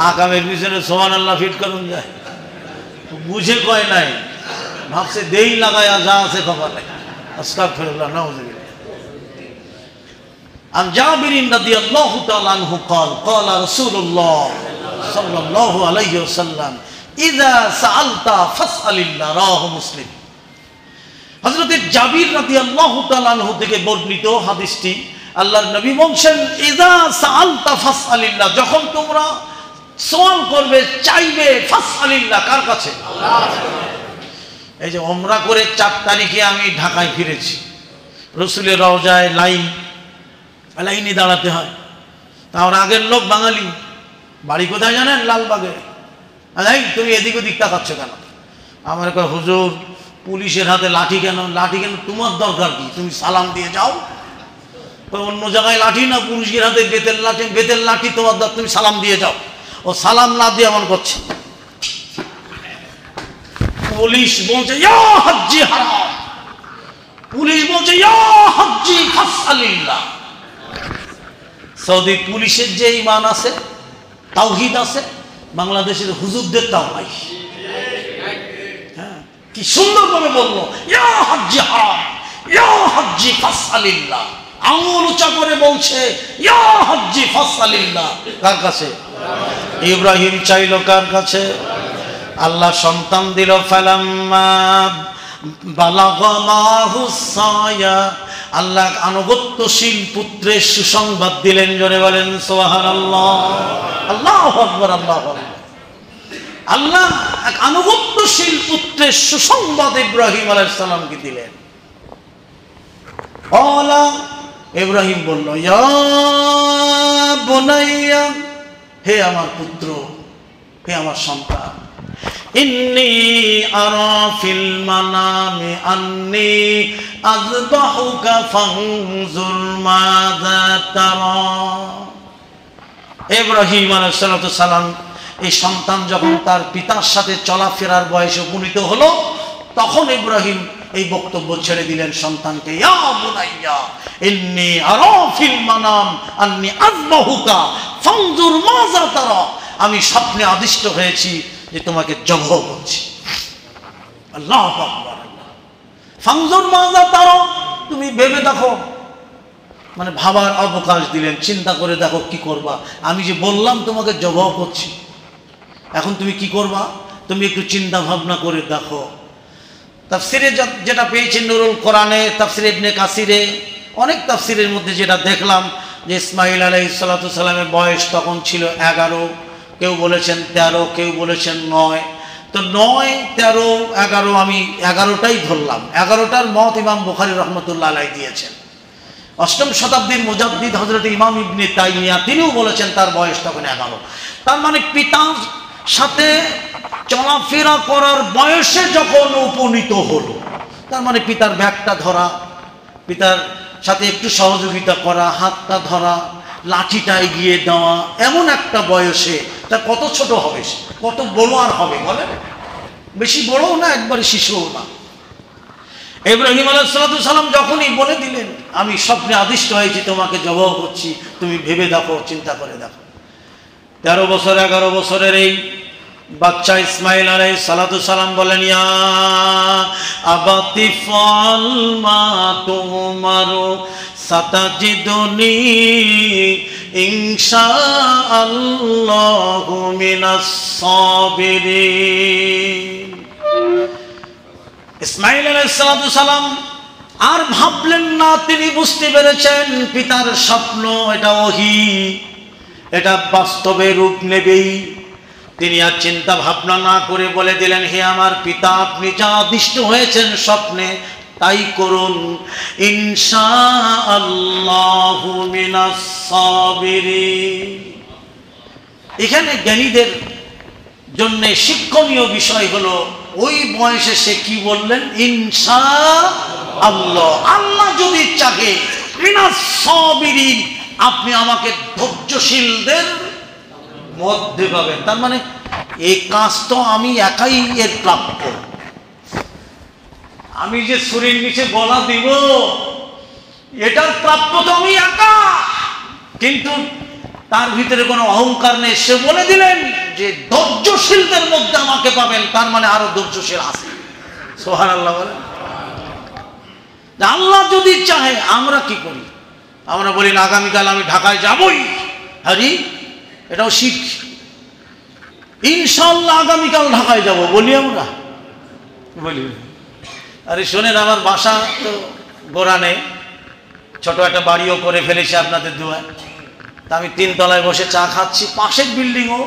আকামের পিছনে সুবহানাল্লাহ ফিট করুন যায়, বুঝে কয় নাই, ভাবছে দেই লাগায়া যা আছে কপালে। আস্তাগফিরুল্লাহ, নাউযুবিল্লাহ। আন জাবিরিন রাদিয়াল্লাহু তাআলা আনহু قال قال رسول الله صلى الله عليه وسلم اذا سألت فاسأل الله, রাওয়াহু মুসলিম। হযরত জাবির রাদিয়াল্লাহু তাআলা আনহু থেকে বর্ণিত হাদিসটি, আল্লাহর নবী বলেন, ইযা সাআলতা ফাসআলিল্লাহ, যখন তোমরা সওয়াল করবে, চাইবে, ফাসআলিল্লাহ, কার কাছে? আল্লাহর কাছে। এই যে ওমরা করে 4 তারিখে আমি ঢাকায় ফিরেছি, রাসূলের রওজায় লাইনে দাঁড়াতে হয়। তার আগের লোক বাঙালি, বাড়ি কোথায় জানেন? লালবাগে। এই তুমি এদিক ওদিক তাকাচ্ছ কেন? আমার কয়, হুজুর পুলিশের হাতে লাঠি কেন? লাঠি কেন? তোমার দরকার কি? তুমি সালাম দিয়ে যাও। অন্য জায়গায় লাঠি না, পুলিশের হাতে বেতের লাঠি, বেতের লাঠি তোমার দরকার, তুমি সালাম দিয়ে যাও। ও সালাম না দিয়ে এমন করছে। পুলিশ বলছে ইয়া হাজ্জি হারাম, পুলিশ বলছে ইয়া হাজ্জি ফাসআলিল্লাহ। সৌদি পুলিশের যে ঈমান আছে, তাওহীদ আছে, বাংলাদেশের হুজুরদের তাও নাই। হ্যাঁ, কি সুন্দরভাবে বললো, ইয়া হাজ্জি হারাম, ইয়া হাজ্জি ফাসআলিল্লাহ। আঙুল উঁচা করে বলছে ইয়া হাজ্জি ফাসআলিল্লাহ। কার কাছে? ইব্রাহিম চাইলো কার কাছে? আল্লাহ সন্তান দিল। ফালাম্মা বালাগা মাহুস সায়া, আল্লাহ আনুগত্যশীল পুত্রের সুসংবাদ দিলেন। জোরে বলেন সুবহানাল্লাহ, আল্লাহু আকবার, আল্লাহু আকবার। আল্লাহ এক আনুগত্যশীল পুত্রের সুসংবাদ ইব্রাহিম আলাইহিস সালামকে দিলেন। ইব্রাহিম বলল, ইয়া বুনাইয়া, হে আমার পুত্র, হে আমার সন্তান, ইন্নী আরা ফিল মানামি আন্নী আযবাহুকা ফানজুর মাযা তারা। ইব্রাহিম আলাইহিস সালাম এই সন্তান যখন তার পিতার সাথে চলাফেরার বয়সে উপনীত হলো, তখন ইব্রাহিম এই বক্তব্য ছেড়ে দিলেন সন্তানকে, ইয়া বুনাইয়া ইন্নী আরা ফিল মানাম আন্নী আযবাহুকা ফানজুর মাযা তারা। আমি স্বপ্নে আদিষ্ট হয়েছি যে তোমাকে জবাহ করছি। আল্লাহু আকবার। ফানজুর মাযা তারা, তুমি ভেবে দেখো, মানে ভাবার অবকাশ দিলেন, চিন্তা করে দেখো কি করবা। আমি যে বললাম তোমাকে জবাহ করছি, এখন তুমি কি করবা, তুমি একটু চিন্তা ভাবনা করে দেখো। তাফসিরে যেটা পেয়েছি নুরুল কোরআনে, তাফসিরে ইবনে কাসিরে, অনেক তাফসিরের মধ্যে যেটা দেখলাম যে ইসমাঈল আলাইহিস সালাতু সালামের বয়স তখন ছিল 11, কেউ বলেছেন 13, কেউ বলেছেন 9। তো 9, 13, 11, আমি 11টাই ধরলাম। 11টার মত ইমাম বুখারী রহমতুল্লাহ আলাইহি দিয়েছেন। 8ম শতাব্দীর মুজাদ্দিদ হযরত ইমাম ইবনে তাইমিয়া তিনিও বলেছেন তার বয়স তখন 11। তার মানে পিতার সাথে চলাফেরা করার বয়সে যখন উপনীত হলো, তার মানে পিতার ব্যাগটা ধরা, পিতার সাথে একটু সহযোগিতা করা, হাতটা ধরা, লাঠিটা এগিয়ে দেওয়া, এমন একটা বয়সে তার কত ছোট হবে, কত বড় আর হবে বলেন? বেশি বড়ও না, একবারে শিশুও না। ইব্রাহিম আলাইহিস সালাম যখনই বলে দিলেন, আমি স্বপ্নে আদিষ্ট হয়েছি তোমাকে জবাহ করছি, তুমি ভেবে দেখো, চিন্তা করে দেখো। 13 বছর 11 বছরের এই বাচ্চা ইসমাঈল আলাইহিস সালাম বলেন, ইয়া আবাতি ফাল মা তুমারু সাতাজিদুনি ইনশাআল্লাহু মিনাস সাবিরিন। ইসমাঈল আলাইহিস সালাম আর ভাবলেন না, তিনি বুঝতে পেরেছেন পিতার স্বপ্ন এটা ওহী, এটা বাস্তবে রূপ নেবেই। তিনি আর চিন্তা ভাবনা না করে বলে দিলেন, হে আমার পিতা, আপনি যা আদিষ্ট হয়েছেন স্বপ্নে তাই করুন, ইনশাআল্লাহু মিনাস সাবিরিন। এখানে জ্ঞানীদের জন্য শিক্ষণীয় বিষয় হলো, ওই বয়সে সে কি বললেন, ইনশাআল্লাহ, আল্লাহ যদি চাহে, মিনাস সাবিরিন, আপনি আমাকে ধৈর্যশীলদের মধ্যে পাবেন। তার মানে এই কাজ তো আমি একাই এর প্রাপ্য। আমি যে ছুরির নিচে গলা দিব, এটার প্রাপ্য তো আমি একা। কিন্তু তার ভিতরে কোনো অহংকার নেই। সে বলে দিলেন যে ধৈর্যশীলদের মধ্যে আমাকে পাবেন, তার মানে আরো ধৈর্যশীল আছে। সুবহানাল্লাহ বলেন। আল্লাহ যদি চাহে, আমরা কি করি? আমরা বলি না, আগামীকাল আমি ঢাকায় যাবই, আরে এটাও শিখ, ইনশাআল্লাহ আগামীকাল ঢাকায় যাব বলি আমরা, বলি। আরে শোনেন, আমার বাসা তো গোরানে, ছোট একটা বাড়িও করে ফেলেছি আপনাদের দুয়ায়। তা আমি 3 তলায় বসে চা খাচ্ছি, পাশের বিল্ডিংও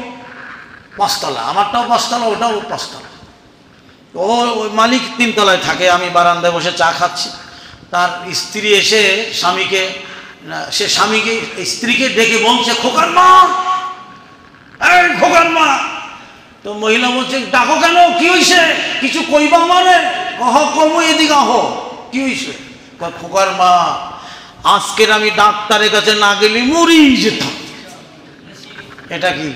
5 তলা, আমারটাও 5 তলা, ওটাও 5 তলা। ওই মালিক 3 তলায় থাকে, আমি বারান্দায় বসে চা খাচ্ছি। তার স্ত্রী এসে স্বামীকে স্ত্রীকে ডেকে বলছে, খোকার মা, এই খোকার মা। তো মহিলা বলছে, ডাকো কেন, কি হইছে, কিছু কইবা আমারে? কমো, এদিকে আহ, কি হইছে? খোকার মা, আজকের আমি ডাক্তারের কাছে না গেলে মরি যেতাম। এটা কি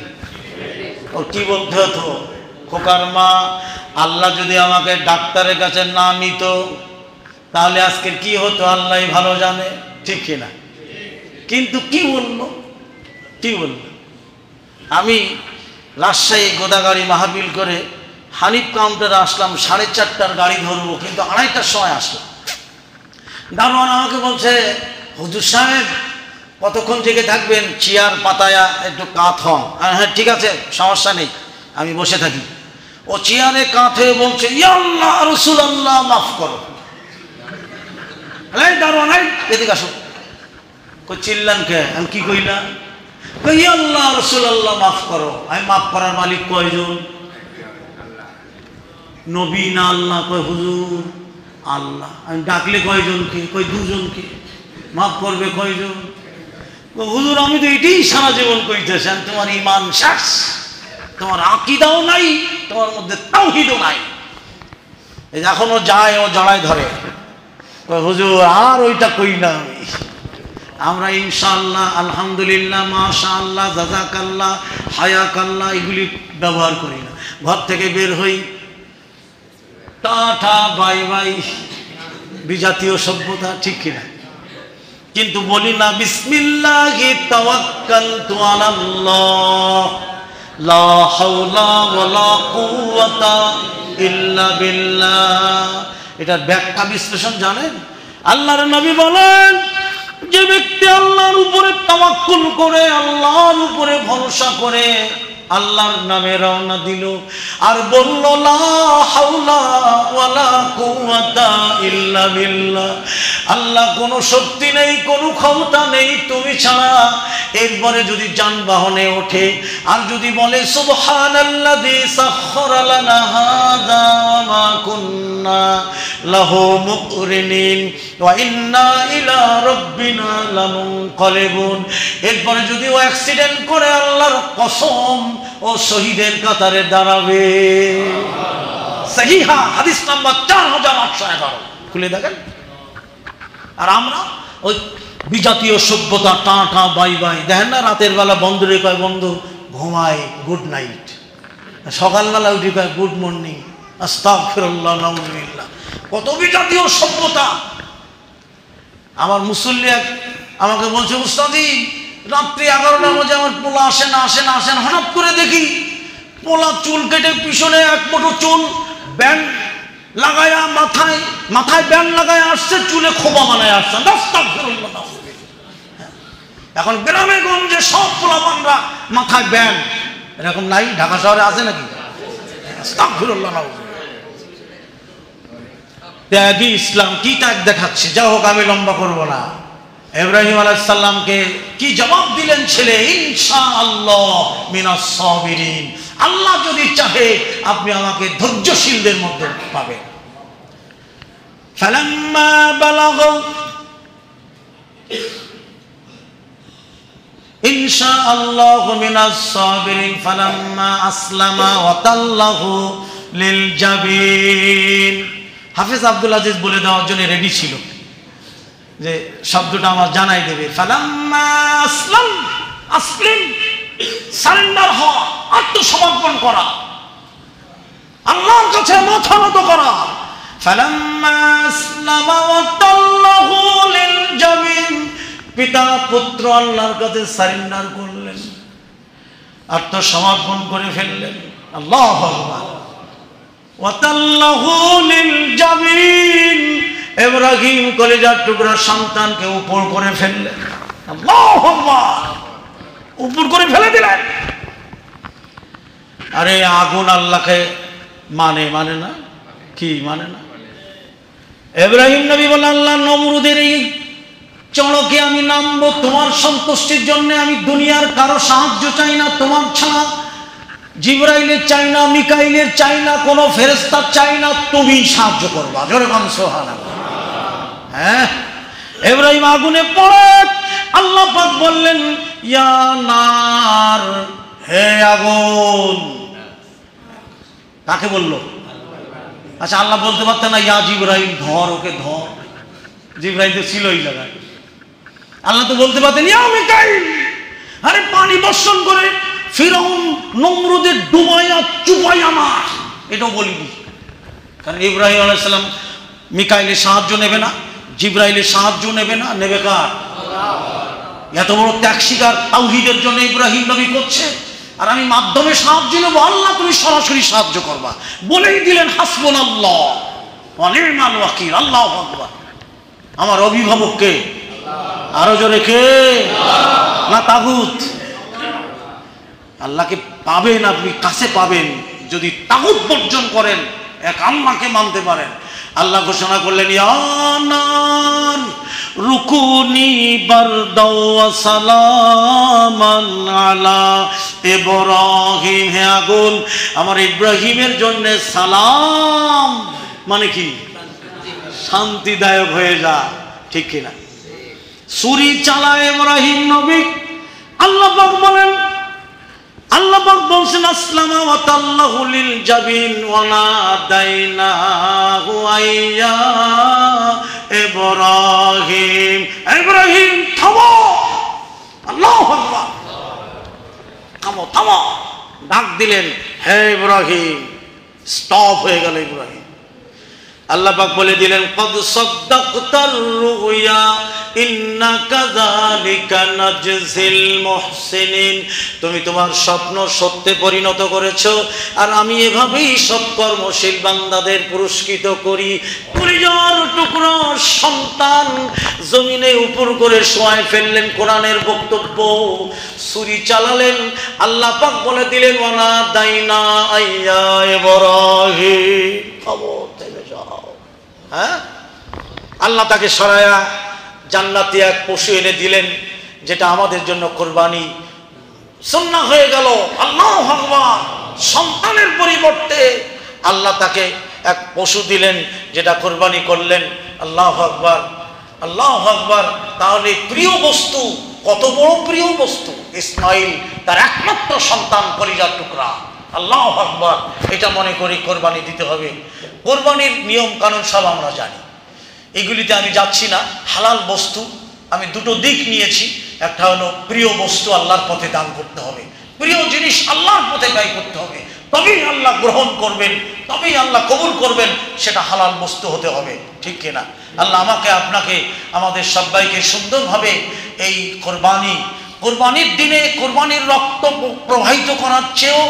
ও কি বলতে হতো? খোকার মা, আল্লাহ যদি আমাকে ডাক্তারের কাছে না নিত, তাহলে আজকের কি হতো আল্লাহ ভালো জানে, ঠিক কিনা? কিন্তু কি বললো, কি বললো? আমি রাজশাহী গোদাগাড়ি মাহফিল করে হানিফ কাউন্টারে আসলাম, 4:30টার গাড়ি ধরবো, কিন্তু 2:30টার সময় আসলাম। দারোয়ান আমাকে বলছে, হুজুর সাহেব কতক্ষণ জেগে থাকবেন, চেয়ার পাতায়া একটু কাত হন। হ্যাঁ ঠিক আছে, সমস্যা নেই, আমি বসে থাকি। ও চেয়ারে কাত হয়ে বলছে, ইয়া আল্লাহ রাসূলুল্লাহ, মাফ করো। এই দারোয়ান, এদিকে আসো। কই চিল্লান কে? আমি কি কইলাম? ইয়া আল্লাহ রাসূলুল্লাহ, মাফ করো। আমি মাফ করার মালিক কয়জন? নবী না আল্লাহ? কয় হুজুর আল্লাহ। আমি ডাকলে কয়জনকে? কয় দুজনকে। মাফ করবে কয়জন? হুজুর আমি তো এটাই সারা জীবন কইতেছেন, তোমার ঈমান শেষ, তোমার আকীদাও নাই, তোমার মধ্যে তাওহীদও নাই। এই এখনো যায়, ও জড়ায় ধরে, হুজুর আর ওইটা কই না আমি। আমরা ইনশাআল্লাহ, আলহামদুলিল্লাহ, মাশাআল্লাহ, জাযাকাল্লাহ, হায়াকাল্লাহ এগুলি ব্যবহার করি না। ঘর থেকে বের হই, টাটা বাই বাই, বিজাতীয় সভ্যতা, ঠিক কিনা? কিন্তু বলি না বিসমিল্লাহি তাওয়াক্কালতু আলাল্লাহ লা হাওলা ওয়ালা কুওয়াতা ইল্লা বিল্লাহ। এটার ব্যাখ্যা বিশ্লেষণ জানেন? আল্লাহর নবী বলেন, যে ব্যক্তি আল্লাহর উপরে তাওয়াক্কুল করে, আল্লাহর উপরে ভরসা করে, আল্লাহর নামে রওনা দিল আর বলল লা হাওলা ওয়ালা কুওয়াতা ইল্লা বিল্লাহ, আল্লাহ কোনো শক্তি নেই, কোনো ক্ষমতা নেই তুমি ছাড়া। এরপরে যদি যানবাহনে ওঠে আর যদি বলে সুবহানাল্লাযী সাখখারা লানা হাযা ওয়া মা কুন্না লাহু মুকরিনিন ওয়া ইন্না ইলা রাব্বিনা লামুনকালিবুন, এরপরে যদি ও অ্যাক্সিডেন্ট করে আল্লাহর কসম ও শহীদের কাতারে দাঁড়াবে। সহিহা হাদিস নাম্বার 4811, খুলে দেখেন। আর আমরা ওই বিজাতীয় সভ্যতা, টাটা বাই বাই। দেখেন না, রাতের বেলা বন্ধুরে কয় বন্ধু ঘুমায় গুড নাইট, সকালবেলা উঠে কয় গুড মর্নিং, আস্তাগফিরুল্লাহ, নাউযুবিল্লাহ। কত বিজাতীয় সভ্যতা। আমার মুসল্লি আমাকে বলছে, উস্তাদি রাত্রি 11টার মধ্যে আমার পোলা আসেন হঠাৎ করে দেখি পোলা চুল কেটে পিছনে এক মুঠো চুল, ব্যান্ড লাগায়া, মাথায় ব্যান্ড লাগায় আসছে, চুলে খোপা বানায় আসছে। এখন গ্রামে গঞ্জে সব পোলাপানরা মাথায় ব্যান্ড, এরকম নাই? ঢাকা শহরে আছে নাকি? ত্যাগী ইসলাম কি ত্যাগ দেখাচ্ছে। যা হোক, আমি লম্বা করবো না। ইব্রাহিম আলাইহিস সালামকে কি জবাব দিলেন ছেলে? ইনশাআল্লাহ মিনাস সাবিরিন, আল্লাহ যদি চাহে আপনি আমাকে ধৈর্যশীলদের মধ্যে পাবেন। ফালাম্মা বালাগা ইনশাআল্লাহ মিনাস সাবিরিন ফালাম্মা আসলামা ওয়া তাল্লাহু লিল জাবিন। হাফেজ আব্দুল আজিজ বলে দেওয়ার জন্য রেডি ছিল যে শব্দটা আমার জানাই দেবে। ফালাম্মা আসলিম, সারেন্ডার হওয়া, আত্মসমর্পণ করা, আল্লাহর কাছে মাথা নত করা। ফালাম্মা আসলামা ওয়া তাল্লাহু লিল জাবিন, পিতা পুত্র আল্লাহর কাছে সারেন্ডার করলেন, আত্মসমর্পণ করে ফেললেন। আল্লাহু আকবার। ওয়া তাল্লাহু লিল জাবিন, ইব্রাহিম কলিজার টুকরা সন্তানকে উপর করে ফেললেন। আল্লাহু আকবার, উপর করে ফেলে দিলেন। আরে আগুন আল্লাহকে মানে না? কি মানে না? ইব্রাহিম নবী বলেন, আল্লাহ নমরুদের এই চড়কে আমি নামবো তোমার সন্তুষ্টির জন্য। আমি দুনিয়ার কারো সাহায্য চাই না তোমার ছাড়া, জিবরাইলের চাই না, মিকাইলের চাই না, কোনো ফেরেশতা চাই না, তুমি সাহায্য করবা। জোরে বল সুবহানাল্লাহ। হ্যাঁ, ইব্রাহিম আগুনে পড়ে আল্লাহ পাক বললেন, ইয়া নার, হে আগুন। কাকে বললো? আচ্ছা, আল্লাহ বলতে পারতেন না ইয়া জিবরাইল, ধর ওকে ধর? জিবরাইল তো ছিল ওই জায়গায়। আল্লাহ তো বলতে পারতেন ইয়া মিকাইল, আরে পানি বর্ষণ করে ফিরআউন নমরুদের ডুবাইয়া চুপাইয়া মার। এটাও বলিনি, কারণ ইব্রাহিম আলাইহিস সালাম মিকাইলের সাহায্য নেবে না, জিবরাইলের সাহায্য নেবে না, নেবে কার? এত বড় ত্যাগ স্বীকার তাওহীদের জন্য ইব্রাহিম নবী করছে, আর আমি মাধ্যমে সাহায্য নেব। আল্লাহ তুমি সরাসরি সাহায্য করবা বলেই দিলেন হাসবুনাল্লাহ ওয়া নি'মাল ওয়াকিল। আল্লাহু আকবার। আমার অভিভাবক কে? আরো জোরে কে? না তাগুত? আল্লাহকে পাবেন আপনি, কাছে পাবেন যদি তাগুত বর্জন করেন, এক আল্লাহকে মানতে পারেন। আল্লাহ ঘোষণা করলেন, ইয়া নার রুকুনি বারদাও ওয়া সালামান আলা ইব্রাহিম। হে আগুন আমার ইব্রাহিমের জন্য সালাম মানে কি শান্তিদায়ক হয়ে যা, ঠিক কিনা? ছুরি চালায় ইব্রাহিম নবী, আল্লাহ পাক বলেন, আল্লাহ পাক বলছেন আসলামা ওয়া তাল্লাহু লিল জাবিন ওয়া নাদাইনাহু আইয়া ইব্রাহিম। ইব্রাহিম থামো, আল্লাহু আকবার, থামো থামো, ডাক দিলেন হে ইব্রাহিম, স্টপ হয়ে গেল ইব্রাহিম। আল্লাহ পাক বলে দিলেন কদ সাদ্দাকতার রুয়া ইন্না কাযালিকা নাজজিল মুহসিনিন, তুমি তোমার স্বপ্ন সত্যে পরিণত করেছো, আর আমি এভাবেই সৎকর্মশীল বান্দাদের পুরস্কৃত করি। কলিজার টুকরো সন্তান জমিনে উপর করে শোয়ায় ফেললেন কোরআনের বক্তব্য, ছুরি চালালেন, আল্লাহ পাক বলে দিলেন ওয়ানা দাইনা আইয়া ইব্রাহিম, খবর থেকে যাও। হ্যাঁ, আল্লাহ তাকে সরায়া জান্নাতি এক পশু এনে দিলেন, যেটা আমাদের জন্য কোরবানি সুন্নাহ হয়ে গেল। আল্লাহু আকবার, সন্তানের পরিবর্তে আল্লাহ তাকে এক পশু দিলেন, যেটা কোরবানি করলেন। আল্লাহু আকবার, আল্লাহু আকবার। তাহলে প্রিয় বস্তু, কত বড় প্রিয় বস্তু, ইসমাইল তার একমাত্র সন্তান, কলিজার টুকরা। আল্লাহু আকবার, এটা মনে করি কোরবানি দিতে হবে। কোরবানির নিয়ম কানুন সব আমরা জানি, এগুলিতে আমি যাচ্ছি না। হালাল বস্তু আমি দুটো দিক নিয়েছি, একটা হলো প্রিয় বস্তু আল্লাহর পথে দান করতে হবে, প্রিয় জিনিস আল্লাহর পথে ব্যয় করতে হবে, তবেই আল্লাহ গ্রহণ করবেন, তবেই আল্লাহ কবুল করবেন, সেটা হালাল বস্তু হতে হবে, ঠিক কিনা? আল্লাহ আমাকে আপনাকে আমাদের সবাইকে সুন্দরভাবে এই কোরবানির দিনে কোরবানির রক্ত প্রবাহিত করার চেয়েও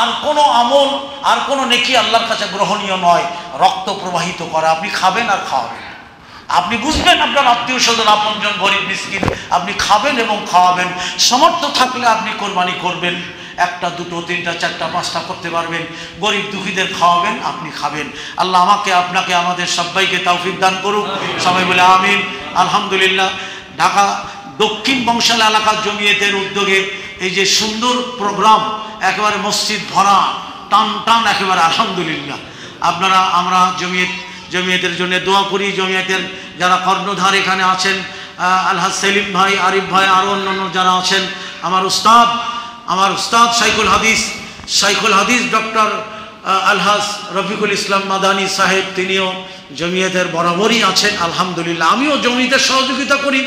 আর কোনো আমল, আর কোনো নেকি আল্লাহর কাছে গ্রহণীয় নয় রক্ত প্রবাহিত করা। আপনি খাবেন আর খাওয়াবেন, আপনি বুঝবেন আপনার আত্মীয় স্বজন, আপনজন, গরিব মিসকিন, আপনি খাবেন এবং খাওয়াবেন। সামর্থ্য থাকলে আপনি কোরবানি করবেন, একটা দুটো তিনটা চারটা পাঁচটা করতে পারবেন, গরিব দুঃখীদের খাওয়াবেন, আপনি খাবেন। আল্লাহ আমাকে আপনাকে আমাদের সবাইকে তৌফিক দান করুক, সবাই বলে আমিন। আলহামদুলিল্লাহ, ঢাকা দক্ষিণ বংশাল এলাকার জমিয়তের উদ্যোগে এই যে সুন্দর প্রোগ্রাম, একেবারে মসজিদ ভরা, টান টান একেবারে, আলহামদুলিল্লাহ। আপনারা, আমরা জমিয়তের জন্য দোয়া করি। জমিয়তের যারা কর্ণধার এখানে আছেন, আলহাজ সেলিম ভাই, আরিফ ভাই, আরও অন্যান্য যারা আছেন, আমার উস্তাদ শাইখুল হাদিস ডক্টর আলহাজ রফিকুল ইসলাম মাদানী সাহেব, তিনিও জমিয়তের বরাবরই আছেন, আলহামদুলিল্লাহ। আমিও জমিয়তের সহযোগিতা করি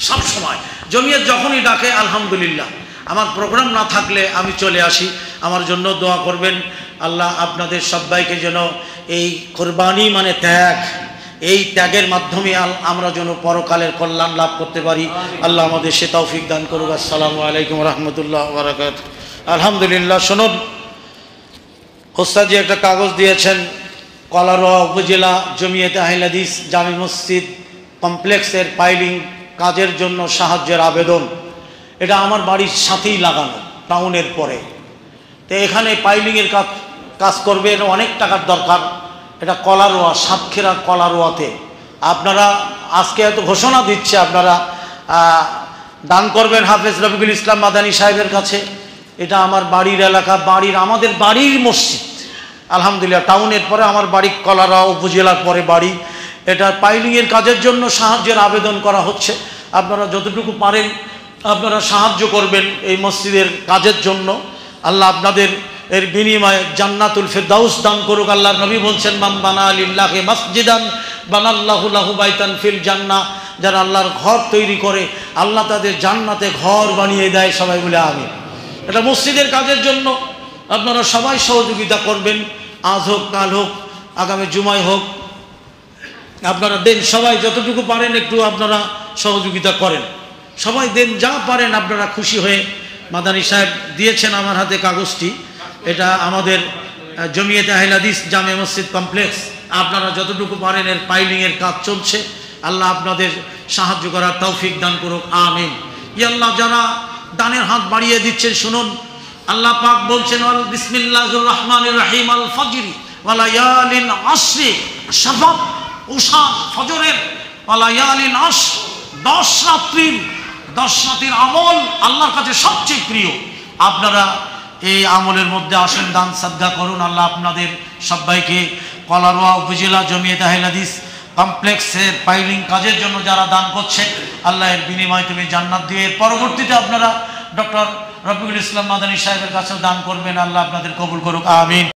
সব সময়, জমিয়ত যখনই ডাকে আলহামদুলিল্লাহ। আমার প্রোগ্রাম না থাকলে আমি চলে আসি, আমার জন্য দোয়া করবেন। আল্লাহ আপনাদের সবাইকে যেন এই কোরবানি মানে ত্যাগ, এই ত্যাগের মাধ্যমে আমরা যেন পরকালের কল্যাণ লাভ করতে পারি, আল্লাহ আমাদের সে তৌফিক দান করুক। আসসালামু আলাইকুম রহমতুল্লাহ বারাকাতুহু। আলহামদুলিল্লাহ। শুনুন, ওস্তাদজি একটা কাগজ দিয়েছেন, কলারোয়া উপজেলা জমিয়তে আহলে হাদিস জামি মসজিদ কমপ্লেক্সের পাইলিং কাজের জন্য সাহায্যের আবেদন। এটা আমার বাড়ির সাথেই লাগানো, টাউনের পরে। তো এখানে পাইলিংয়ের কাজ করবে, অনেক টাকার দরকার। এটা কলারোয়া, সাতক্ষীরা কলারোয়াতে। আপনারা আজকে এত ঘোষণা দিচ্ছে, আপনারা দান করবেন হাফেজ রফিকুল ইসলাম মাদানী সাহেবের কাছে। এটা আমার বাড়ির এলাকা, আমাদের বাড়ির মসজিদ, আলহামদুলিল্লাহ। টাউনের পরে আমার বাড়ি, কলারোয়া উপজেলার পরে বাড়ি। এটা পাইলিংয়ের কাজের জন্য সাহায্যের আবেদন করা হচ্ছে। আপনারা যতটুকু পারেন আপনারা সাহায্য করবেন এই মসজিদের কাজের জন্য। আল্লাহ আপনাদের এর বিনিময়ে জান্নাতুল ফিরদাউস দান করুক। আল্লাহর নবী বলছেন, মান বানা লিল্লাহি মাসজিদান বানাল্লাহু লাহু বাইতান ফিল জান্নাহ। যারা আল্লাহর ঘর তৈরি করে, আল্লাহ তাদের জান্নাতে ঘর বানিয়ে দেয়। সবাই বলে আমিন। এটা মসজিদের কাজের জন্য আপনারা সবাই সহযোগিতা করবেন, আজ হোক, কাল হোক, আগামী জুমায় হোক, আপনারা দেন। সবাই যতটুকু পারেন একটু আপনারা সহযোগিতা করেন, সবাই দেন, যা পারেন আপনারা খুশি হয়ে। মাদানী সাহেব দিয়েছেন আমার হাতে কাগজটি, এটা আমাদের জমিয়তে আহলে হাদিস জামে মসজিদ কমপ্লেক্স। আপনারা যতটুকু পারেন এর পাইলিংয়ের কাজ চলছে, আল্লাহ আপনাদের সাহায্য করার তৌফিক দান করুক, আমিন। আল্লাহ যারা দানের হাত বাড়িয়ে দিচ্ছেন, শুনুন, আল্লাহ পাক বলছেন, বিসমিল্লাহির রহমানির রহিম, আল ফজরি ওয়া লায়ালিন আশরি, শফক, উশা, ফজরের ওয়ালায়ালিন আশর, 10 রাত্রির আমল আল্লাহর কাছে সবচেয়ে প্রিয়। আপনারা এই আমলের মধ্যে আসেন, দান সাদকা করুন। আল্লাহ আপনাদের সবাইকে কলারোয়া উপজেলা জমিয়তে আহলে হাদিস কমপ্লেক্সের পাইলিং কাজের জন্য যারা দান করছে, আল্লাহ এর বিনিময়ে তুমি জান্নাত দিয়ে পরবর্তীতে আপনারা ডক্টর রফিকুল ইসলাম মাদানী সাহেবের কাছেও দান করবেন। আল্লাহ আপনাদের কবুল করুক, আমিন।